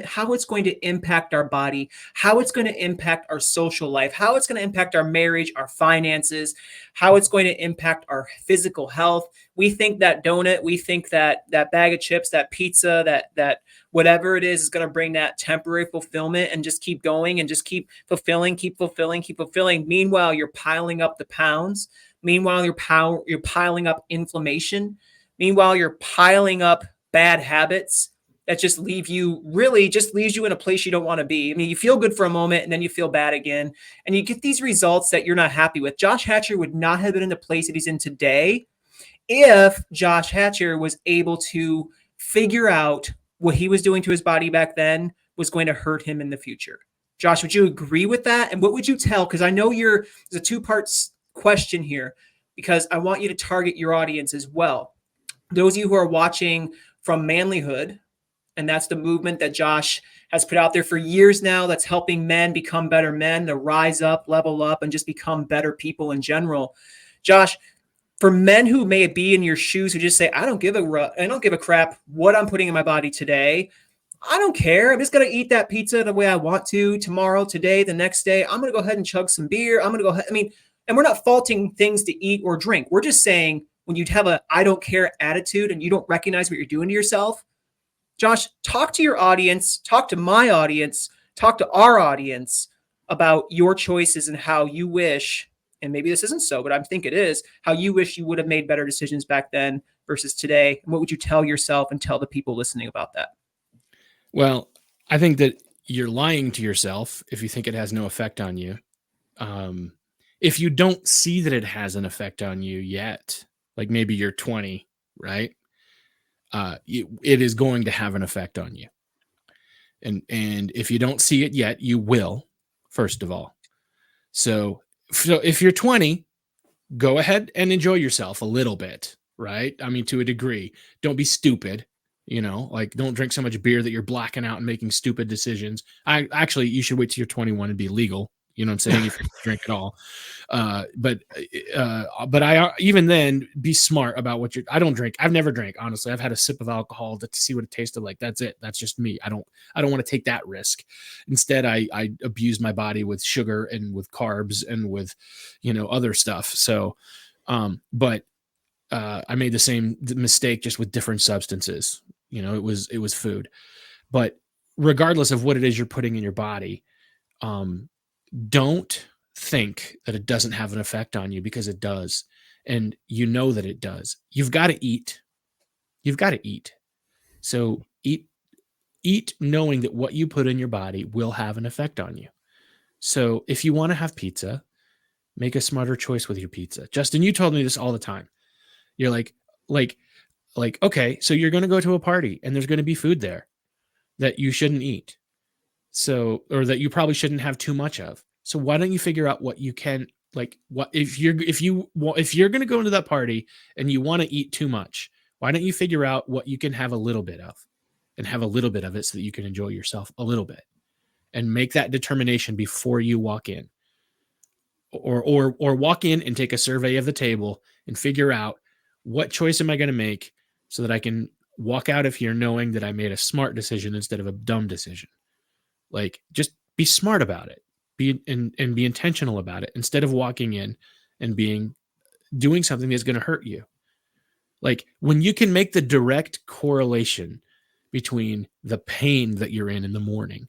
how it's going to impact our body, how it's going to impact our social life, how it's going to impact our marriage, our finances, how it's going to impact our physical health. We think that donut, we think that that bag of chips, that pizza, that whatever it is going to bring that temporary fulfillment and just keep going and just keep fulfilling, keep fulfilling, keep fulfilling. Meanwhile, you're piling up the pounds. Meanwhile, you're piling up inflammation. Meanwhile, you're piling up bad habits that just leaves you in a place you don't want to be. I mean, you feel good for a moment and then you feel bad again. And you get these results that you're not happy with. Josh Hatcher would not have been in the place that he's in today if Josh Hatcher was able to figure out what he was doing to his body back then was going to hurt him in the future. Josh, would you agree with that? And what would you tell? Because I know there's a two-part question here, because I want you to target your audience as well. Those of you who are watching from Manlyhood, and that's the movement that Josh has put out there for years now, that's helping men become better men, to rise up, level up, and just become better people in general. Josh, for men who may be in your shoes, who just say, I don't give a crap what I'm putting in my body today. I don't care. I'm just going to eat that pizza the way I want to tomorrow, today, the next day. I'm going to go ahead and chug some beer. I'm going to go ahead. And we're not faulting things to eat or drink. We're just saying, when you have a I don't care attitude and you don't recognize what you're doing to yourself, Josh, talk to your audience, talk to my audience, talk to our audience about your choices and how you wish, and maybe this isn't so, but I think it is, how you wish you would have made better decisions back then versus today. And what would you tell yourself and tell the people listening about that? Well, I think that you're lying to yourself if you think it has no effect on you. If you don't see that it has an effect on you yet, like maybe you're 20, right? It is going to have an effect on you. And if you don't see it yet, you will, first of all. So if you're 20, go ahead and enjoy yourself a little bit, right? I mean, to a degree. Don't be stupid, like don't drink so much beer that you're blacking out and making stupid decisions. You should wait till you're 21 and be legal. You know what I'm saying? If you drink at all. But I even then be smart about what I don't drink. I've never drank, honestly. I've had a sip of alcohol to see what it tasted like. That's it. That's just me. I don't want to take that risk. Instead, I abuse my body with sugar and with carbs and with, other stuff. So, but I made the same mistake just with different substances. It was food. But regardless of what it is you're putting in your body, don't think that it doesn't have an effect on you, because it does. And you know that it does. You've got to eat. So eat knowing that what you put in your body will have an effect on you. So if you want to have pizza, make a smarter choice with your pizza. Justin, you told me this all the time. You're like, okay, so you're going to go to a party and there's going to be food there that you shouldn't eat. So, or that you probably shouldn't have too much of. So why don't you figure out what you can, if you're going to go into that party and you want to eat too much, why don't you figure out what you can have a little bit of, and have a little bit of it so that you can enjoy yourself a little bit, and make that determination before you walk in, or walk in and take a survey of the table and figure out, what choice am I going to make so that I can walk out of here knowing that I made a smart decision instead of a dumb decision. Just be smart about it, be intentional about it, instead of walking in and doing something that's going to hurt you. When you can make the direct correlation between the pain that you're in the morning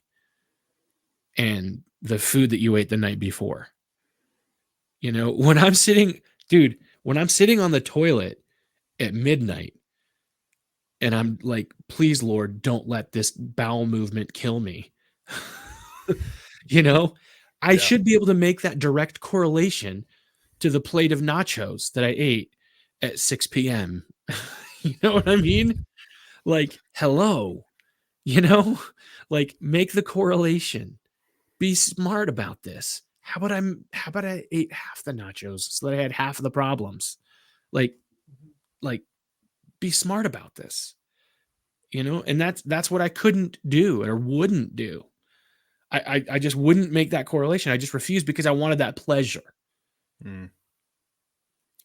and the food that you ate the night before. When I'm sitting on the toilet at midnight and I'm like, please, Lord, don't let this bowel movement kill me. I should be able to make that direct correlation to the plate of nachos that I ate at 6 p.m. You know what I mean? Hello, make the correlation. Be smart about this. How about I ate half the nachos so that I had half of the problems? Be smart about this, and that's what I couldn't do or wouldn't do. I just wouldn't make that correlation. I just refused because I wanted that pleasure.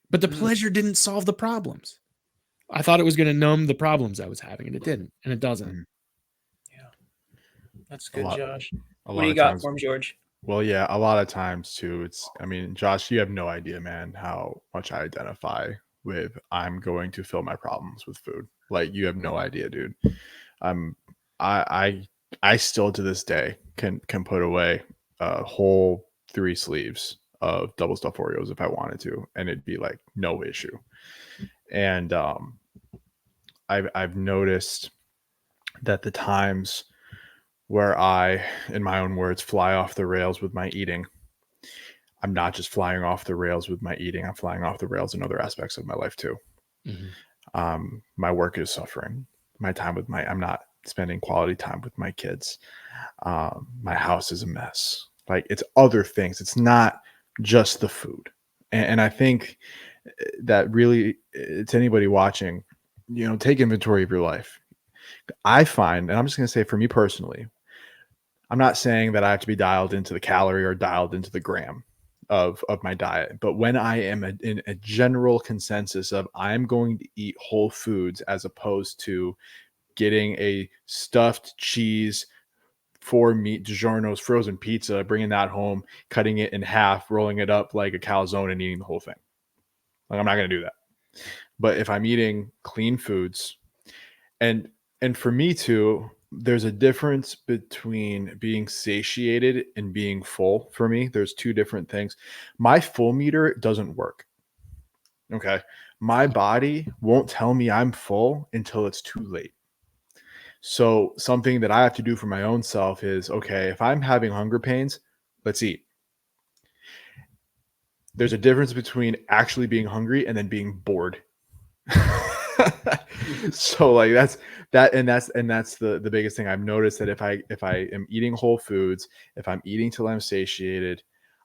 But the pleasure didn't solve the problems. I thought it was going to numb the problems I was having, and it didn't, and it doesn't. Mhm. That's A good, lot- Josh. A What lot do you of got times. for him, George? Well, yeah, a lot of times too. I mean, Josh, you have no idea, man, how much I identify with I'm going to fill my problems with food. Like, you have no idea, dude. I'm, I still to this day can put away a whole 3 sleeves of double stuffed Oreos if I wanted to, and it'd be like no issue. And I've noticed that the times where I, in my own words, fly off the rails with my eating, I'm not just flying off the rails with my eating, I'm flying off the rails in other aspects of my life too. My work is suffering. I'm not spending quality time with my kids. My house is a mess. Like, it's other things. It's not just the food. And I think that really, it's anybody watching, take inventory of your life. I find, and I'm just going to say for me personally, I'm not saying that I have to be dialed into the calorie or dialed into the gram of my diet, but when I am in a general consensus of I'm going to eat whole foods as opposed to getting a stuffed cheese 4 meat DiGiorno's frozen pizza, bringing that home, cutting it in half, rolling it up like a calzone and eating the whole thing. Like, I'm not going to do that. But if I'm eating clean foods, and for me too, there's a difference between being satiated and being full. For me, there's 2 different things. My full meter doesn't work. Okay. My body won't tell me I'm full until it's too late. So something that I have to do for my own self is, okay, if I'm having hunger pains, let's eat. There's a difference between actually being hungry and then being bored. So like that's the biggest thing I've noticed, that if I am eating whole foods, if I'm eating till I'm satiated,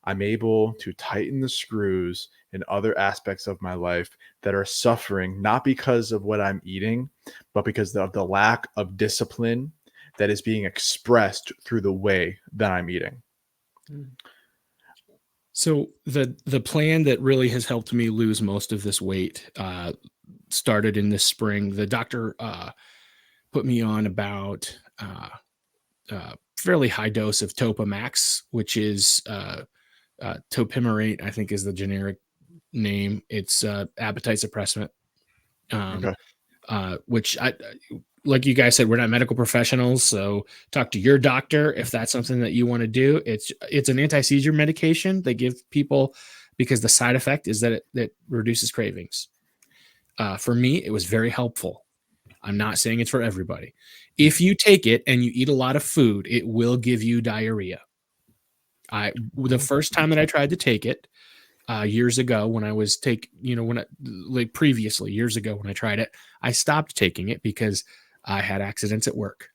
I'm able to tighten the screws in other aspects of my life that are suffering, not because of what I'm eating, but because of the lack of discipline that is being expressed through the way that I'm eating. So the plan that really has helped me lose most of this weight started in this spring. The doctor put me on about fairly high dose of Topamax, which is topiramate, I think is the generic name. It's appetite suppressant, which I, like you guys said, we're not medical professionals, so talk to your doctor if that's something that you want to do. It's an anti-seizure medication they give people because the side effect is that it reduces cravings. For me, it was very helpful. I'm not saying it's for everybody. If you take it and you eat a lot of food, it will give you diarrhea. The first time that I tried to take it, years ago when I was previously years ago when I tried it, I stopped taking it because I had accidents at work.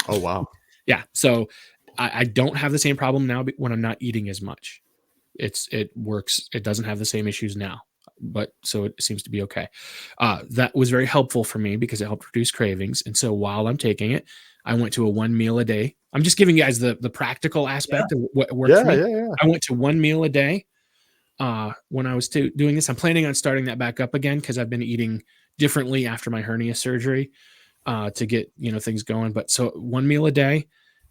Oh, wow. Yeah. So I don't have the same problem now when I'm not eating as much. It works. It doesn't have the same issues now, but so it seems to be okay. That was very helpful for me because it helped reduce cravings. And so while I'm taking it, I went to a 1 meal a day. I'm just giving you guys the practical aspect of what works for me. Yeah. I went to 1 meal a day. When I was doing this, I'm planning on starting that back up again because I've been eating differently after my hernia surgery to get things going. But so 1 meal a day,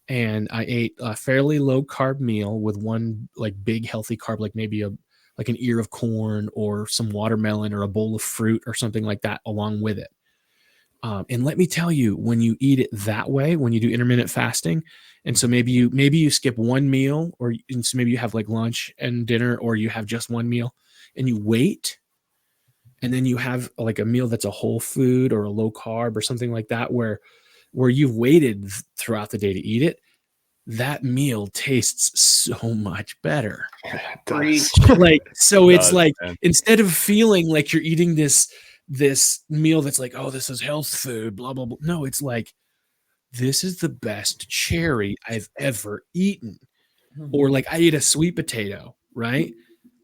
and I ate a fairly low carb meal with one like big healthy carb, like maybe an ear of corn or some watermelon or a bowl of fruit or something like that along with it. And let me tell you, when you eat it that way, when you do intermittent fasting, and so maybe you skip 1 meal, and so maybe you have like lunch and dinner, or you have just 1 meal and you wait, and then you have like a meal that's a whole food or a low carb or something like that, where you've waited throughout the day to eat it, that meal tastes so much better. Like, so it's like, instead of feeling like you're eating this meal that's like, oh, this is health food, blah, blah, blah. No, it's like, this is the best cherry I've ever eaten. Or like I ate a sweet potato, right?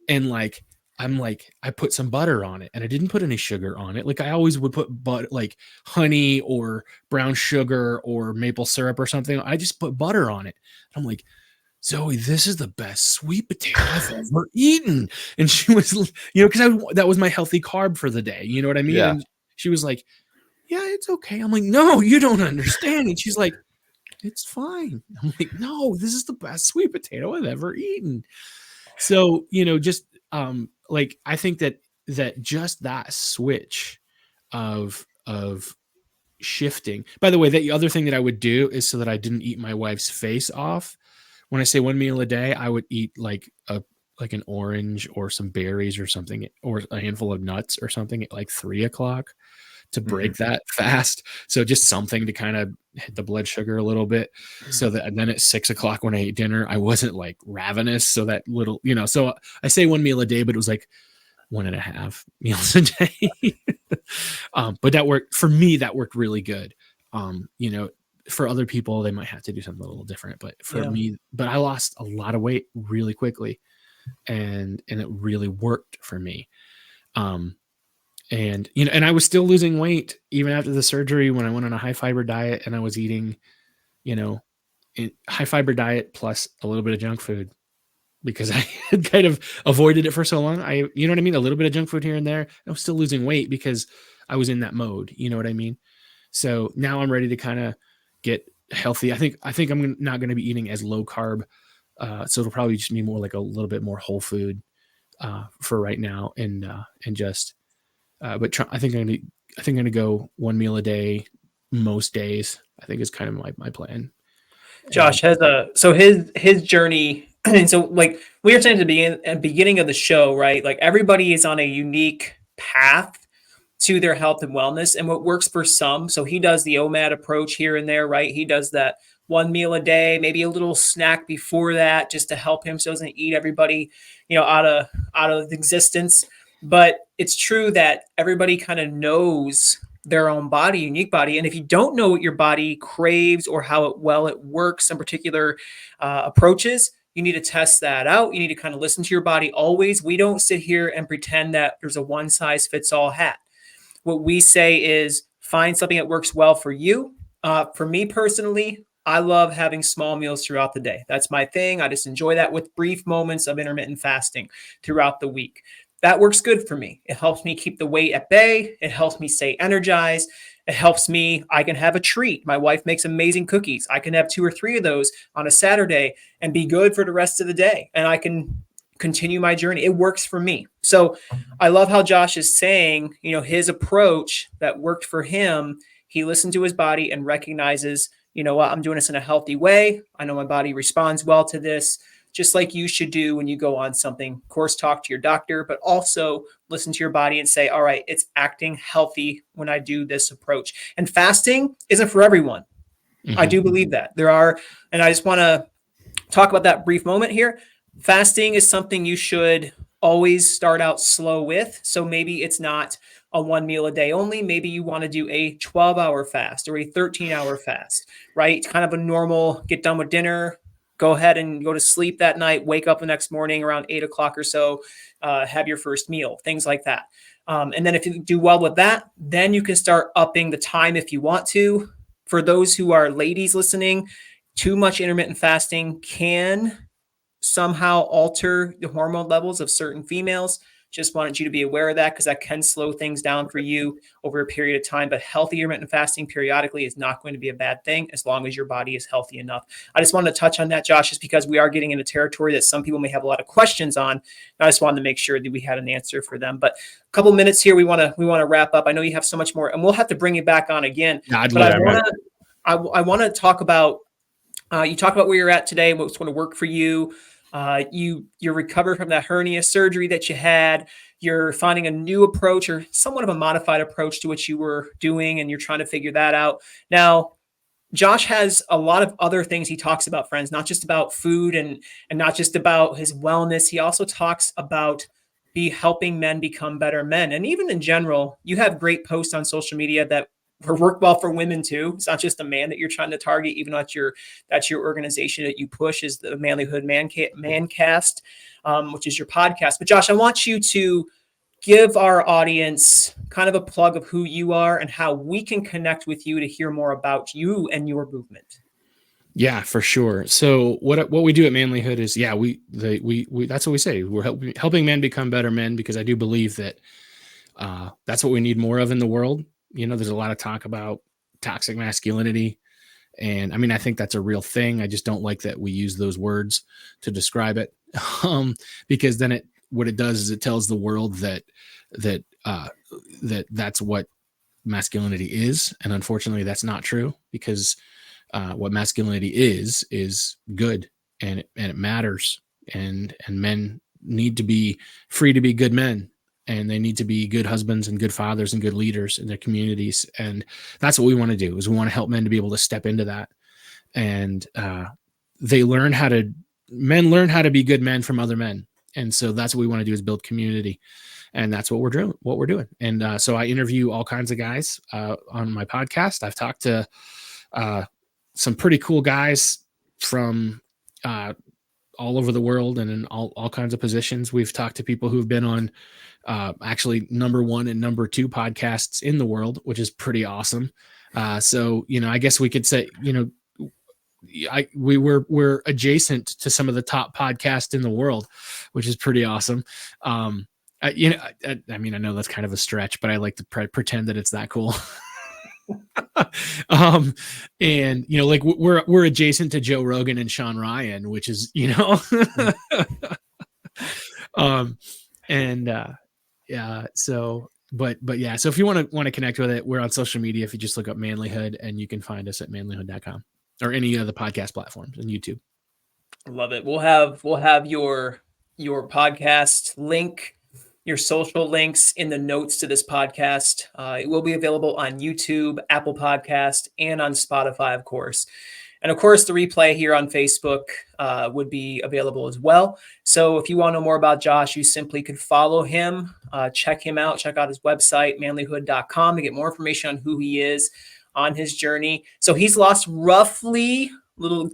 And like, I'm like, I put some butter on it and I didn't put any sugar on it. Like I always would put like honey or brown sugar or maple syrup or something. I just put butter on it. I'm like, Zoe, this is the best sweet potato I've ever eaten. And she was, because that was my healthy carb for the day. You know what I mean? Yeah. And She was like, yeah, it's okay. I'm like, no, you don't understand. And she's like, it's fine. I'm like, no, this is the best sweet potato I've ever eaten. So, just like, I think that just that switch of shifting. By the way, the other thing that I would do is, so that I didn't eat my wife's face off. When I say 1 meal a day, I would eat like an orange or some berries or something, or a handful of nuts or something at like 3 o'clock to break that fast. So just something to kind of hit the blood sugar a little bit, so that, and then at 6 o'clock when I ate dinner, I wasn't like ravenous. So that little, so I say 1 meal a day, but it was like 1.5 meals a day. But that worked for me. That worked really good. For other people, they might have to do something a little different, but for me, I lost a lot of weight really quickly, and it really worked for me. And I was still losing weight even after the surgery when I went on a high fiber diet, and I was eating, high fiber diet plus a little bit of junk food, because I had kind of avoided it for so long. You know what I mean? A little bit of junk food here and there. I was still losing weight because I was in that mode. You know what I mean? So now I'm ready to kind of get healthy. I think I'm not going to be eating as low carb. So it'll probably just be more like a little bit more whole food for right now. And just, I think I'm going to go 1 meal a day most days, I think is kind of my plan. Josh has his journey. And so, like we were saying at the beginning of the show, right? Like everybody is on a unique path to their health and wellness, and what works for some. So he does the OMAD approach here and there, right? He does that 1 meal a day, maybe a little snack before that, just to help him so he doesn't eat everybody, out of existence. But it's true that everybody kind of knows their own body, unique body. And if you don't know what your body craves or how it works in particular approaches, you need to test that out. You need to kind of listen to your body always. We don't sit here and pretend that there's a one size fits all hat. What we say is find something that works well for you. For me personally, I love having small meals throughout the day. That's my thing. I just enjoy that with brief moments of intermittent fasting throughout the week. That works good for me. It helps me keep the weight at bay. It helps me stay energized. It helps me. I can have a treat. My wife makes amazing cookies. I can have 2 or 3 of those on a Saturday and be good for the rest of the day. And I can continue my journey. It works for me. So I love how Josh is saying, his approach that worked for him. He listened to his body and recognizes, what, I'm doing this in a healthy way. I know my body responds well to this, just like you should do when you go on something. Of course, talk to your doctor, but also listen to your body and say, all right, it's acting healthy when I do this approach. And fasting isn't for everyone. Mm-hmm. I do believe that there are, and I just want to talk about that brief moment here. Fasting is something you should always start out slow with. So maybe it's not a 1 meal a day only. Maybe you want to do a 12-hour fast or a 13-hour fast, right? Kind of a normal, get done with dinner, go ahead and go to sleep that night, wake up the next morning around 8 o'clock or so, have your first meal, things like that. And then if you do well with that, then you can start upping the time if you want to. For those who are ladies listening, too much intermittent fasting can somehow alter the hormone levels of certain females. Just wanted you to be aware of that because that can slow things down for you over a period of time. But healthy intermittent fasting periodically is not going to be a bad thing as long as your body is healthy enough. I just wanted to touch on that, Josh, just because we are getting into territory that some people may have a lot of questions on. I just wanted to make sure that we had an answer for them. But a couple minutes here, we want to wrap up. I know you have so much more, and we'll have to bring you back on again. I want to talk about. You talk about where you're at today, what's going to work for you. You're recovered from that hernia surgery that you had. You're finding a new approach or somewhat of a modified approach to what you were doing, and you're trying to figure that out. Now, Josh has a lot of other things he talks about, friends, not just about food and not just about his wellness. He also talks about helping men become better men. And even in general, you have great posts on social media that work well for women too. It's not just a man that you're trying to target, even though that's your organization that you push is the Manlyhood Mancast, which is your podcast. But Josh, I want you to give our audience kind of a plug of who you are and how we can connect with you to hear more about you and your movement. Yeah, for sure. So what we do at Manlyhood is, we that's what we say. We're helping men become better men, because I do believe that That's what we need more of in the world. You know, there's a lot of talk about toxic masculinity. And I mean, I think that's a real thing. I just don't like that we use those words to describe it. Because then what it does is it tells the world that's what masculinity is. And unfortunately that's not true, because what masculinity is good, and it matters. And men need to be free to be good men, and they need to be good husbands and good fathers and good leaders in their communities. And that's what we want to do, is we want to help men to be able to step into that. And men learn how to be good men from other men. And so that's what we want to do, is build community. And that's what we're doing. And so I interview all kinds of guys on my podcast. I've talked to some pretty cool guys from all over the world and in all kinds of positions. We've talked to people who've been on actually number 1 and number 2 podcasts in the world, which is pretty awesome. So, you know, I guess we could say, you know, we're adjacent to some of the top podcasts in the world, which is pretty awesome. I mean, I know that's kind of a stretch, but I like to pretend that it's that cool. And you know, like we're adjacent to Joe Rogan and Sean Ryan, which is, you know, yeah. So, but yeah. So if you want to connect with it, we're on social media. If you just look up Manlyhood, and you can find us at manlyhood.com or any of the podcast platforms and YouTube. Love it. We'll have your podcast link, your social links in the notes to this podcast. It will be available on YouTube, Apple Podcast, and on Spotify, of course. And of course, the replay here on Facebook would be available as well. So if you want to know more about Josh, you simply could follow him, check him out, check out his website, manlyhood.com, to get more information on who he is on his journey. So he's lost roughly,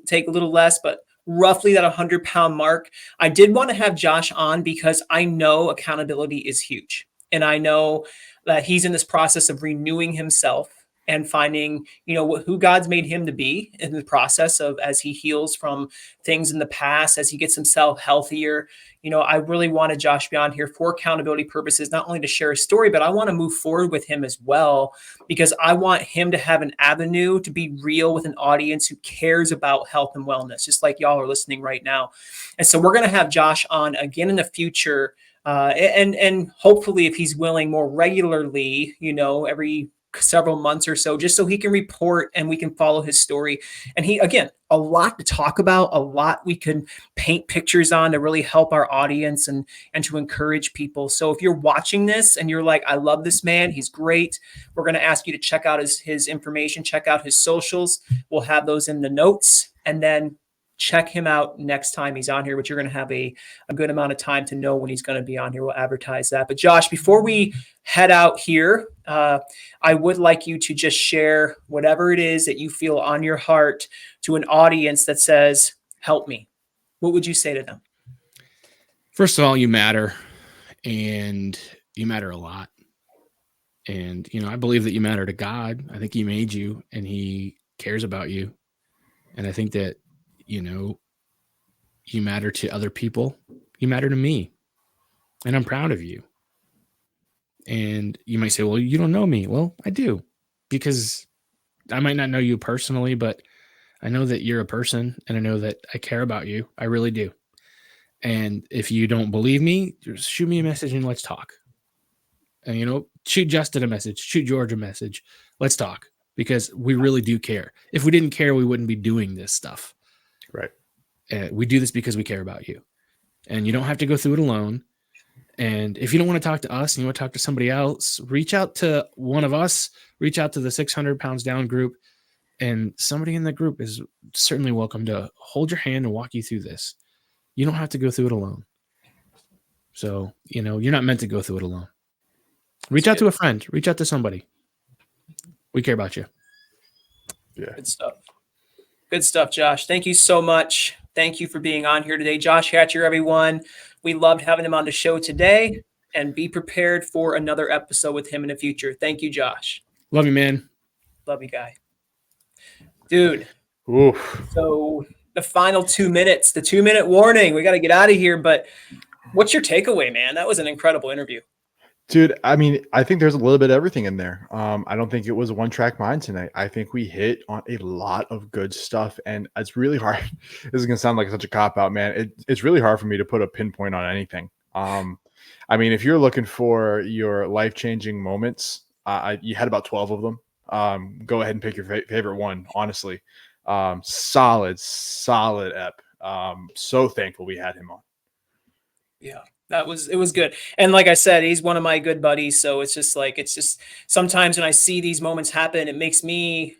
take a little less, but roughly that 100-pound mark. I did want to have Josh on because I know accountability is huge. And I know that he's in this process of renewing himself and finding, you know, who God's made him to be in the process of, as he heals from things in the past, as he gets himself healthier. You know, I really wanted Josh to be on here for accountability purposes, not only to share his story, but I want to move forward with him as well, because I want him to have an avenue to be real with an audience who cares about health and wellness, just like y'all are listening right now. And so we're going to have Josh on again in the future. And hopefully, if he's willing, more regularly, you know, every several months or so, just so he can report and we can follow his story. And he, again, a lot to talk about, a lot we can paint pictures on to really help our audience and to encourage people. So if you're watching this and you're like, I love this man, he's great, we're going to ask you to check out his information, check out his socials. We'll have those in the notes, and then check him out next time he's on here, but you're going to have a good amount of time to know when he's going to be on here. We'll advertise that. But Josh, before we head out here, I would like you to just share whatever it is that you feel on your heart to an audience that says, help me. What would you say to them? First of all, you matter, and you matter a lot. And, you know, I believe that you matter to God. I think he made you and he cares about you. And I think that, you know, you matter to other people. You matter to me. And I'm proud of you. And you might say, well, you don't know me. Well, I do, because I might not know you personally, but I know that you're a person, and I know that I care about you. I really do. And if you don't believe me, just shoot me a message and let's talk. And, you know, shoot Justin a message, shoot George a message. Let's talk, because we really do care. If we didn't care, we wouldn't be doing this stuff. Right. We do this because we care about you, and you don't have to go through it alone. And if you don't want to talk to us and you want to talk to somebody else, reach out to one of us, reach out to the 600 Pounds Down group, and somebody in the group is certainly welcome to hold your hand and walk you through this. You don't have to go through it alone. So, you know, you're not meant to go through it alone. Reach out to a friend, reach out to somebody. We care about you. Yeah. Good stuff. Good stuff, Josh. Thank you so much. Thank you for being on here today. Josh Hatcher, everyone. We loved having him on the show today, and be prepared for another episode with him in the future. Thank you, Josh. Love you, man. Love you, guy. Dude. Oof. So the final 2 minutes, the 2-minute warning. We got to get out of here, but what's your takeaway, man? That was an incredible interview. Dude, I mean, I think there's a little bit of everything in there. I don't think it was a one-track mind tonight. I think we hit on a lot of good stuff, and it's really hard. This is gonna sound like such a cop-out, man. It's really hard for me to put a pinpoint on anything. I mean, if you're looking for your life-changing moments, you had about 12 of them. Go ahead and pick your favorite one, honestly. Solid ep. So thankful we had him on. Yeah. It was good. And like I said, he's one of my good buddies. So it's just sometimes when I see these moments happen, it makes me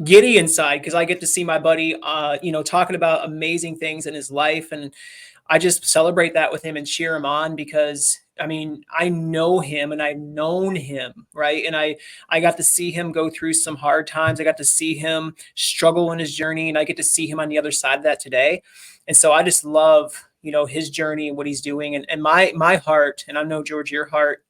giddy inside because I get to see my buddy, talking about amazing things in his life. And I just celebrate that with him and cheer him on because I mean, I know him and I've known him, right? And I got to see him go through some hard times. I got to see him struggle in his journey and I get to see him on the other side of that today. And so I just love his journey and what he's doing. And my heart, and I know, George, your heart,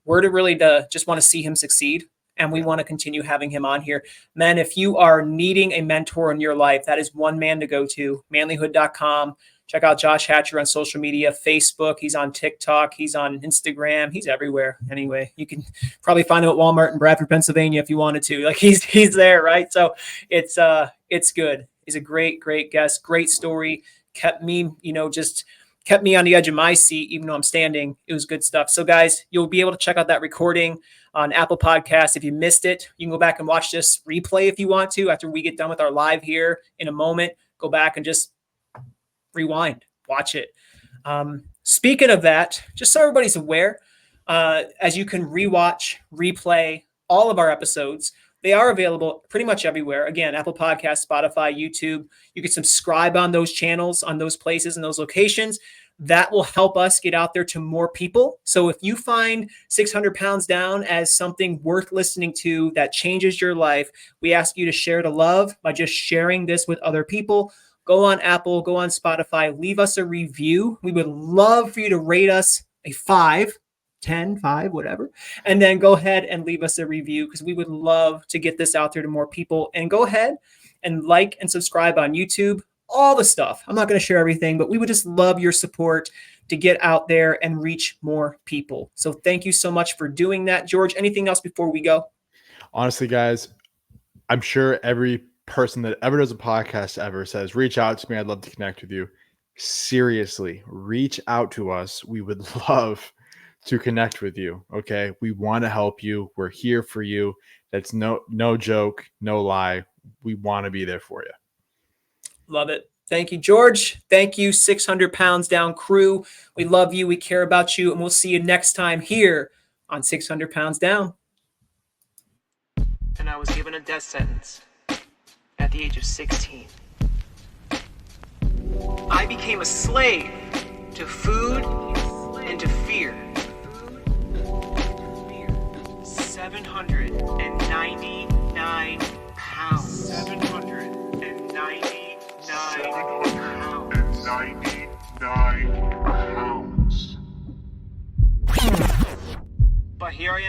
we're to just want to see him succeed. And we want to continue having him on here. Men, if you are needing a mentor in your life, that is one man to go to, manlyhood.com. Check out Josh Hatcher on social media, Facebook. He's on TikTok. He's on Instagram. He's everywhere. Anyway, you can probably find him at Walmart in Bradford, Pennsylvania, if you wanted to. Like he's there, right? So it's good. He's a great guest. Great story. Kept me on the edge of my seat, even though I'm standing. It was good stuff. So guys, you'll be able to check out that recording on Apple Podcasts. If you missed it, you can go back and watch this replay if you want to, after we get done with our live here in a moment, go back and just rewind, watch it. Speaking of that, just so everybody's aware, as you can rewatch, replay all of our episodes, they are available pretty much everywhere. Again, Apple Podcasts, Spotify, YouTube. You can subscribe on those channels, on those places and those locations. That will help us get out there to more people. So if you find 600 Pounds Down as something worth listening to that changes your life, we ask you to share the love by just sharing this with other people. Go on Apple, go on Spotify, leave us a review. We would love for you to rate us a 5, 10, 5, whatever. And then go ahead and leave us a review because we would love to get this out there to more people. And go ahead and like and subscribe on YouTube, all the stuff. I'm not going to share everything, but we would just love your support to get out there and reach more people. So thank you so much for doing that. George, anything else before we go? Honestly, guys, I'm sure every person that ever does a podcast ever says, reach out to me. I'd love to connect with you. Seriously, reach out to us. We would love to connect with you. Okay. We want to help you. We're here for you. That's no joke, no lie. We want to be there for you. Love it. Thank you, George. Thank you, 600 Pounds Down crew. We love you. We care about you. And we'll see you next time here on 600 Pounds Down. And I was given a death sentence at the age of 16. I became a slave to food and to fear. 799 pounds. 799 pounds. But here I am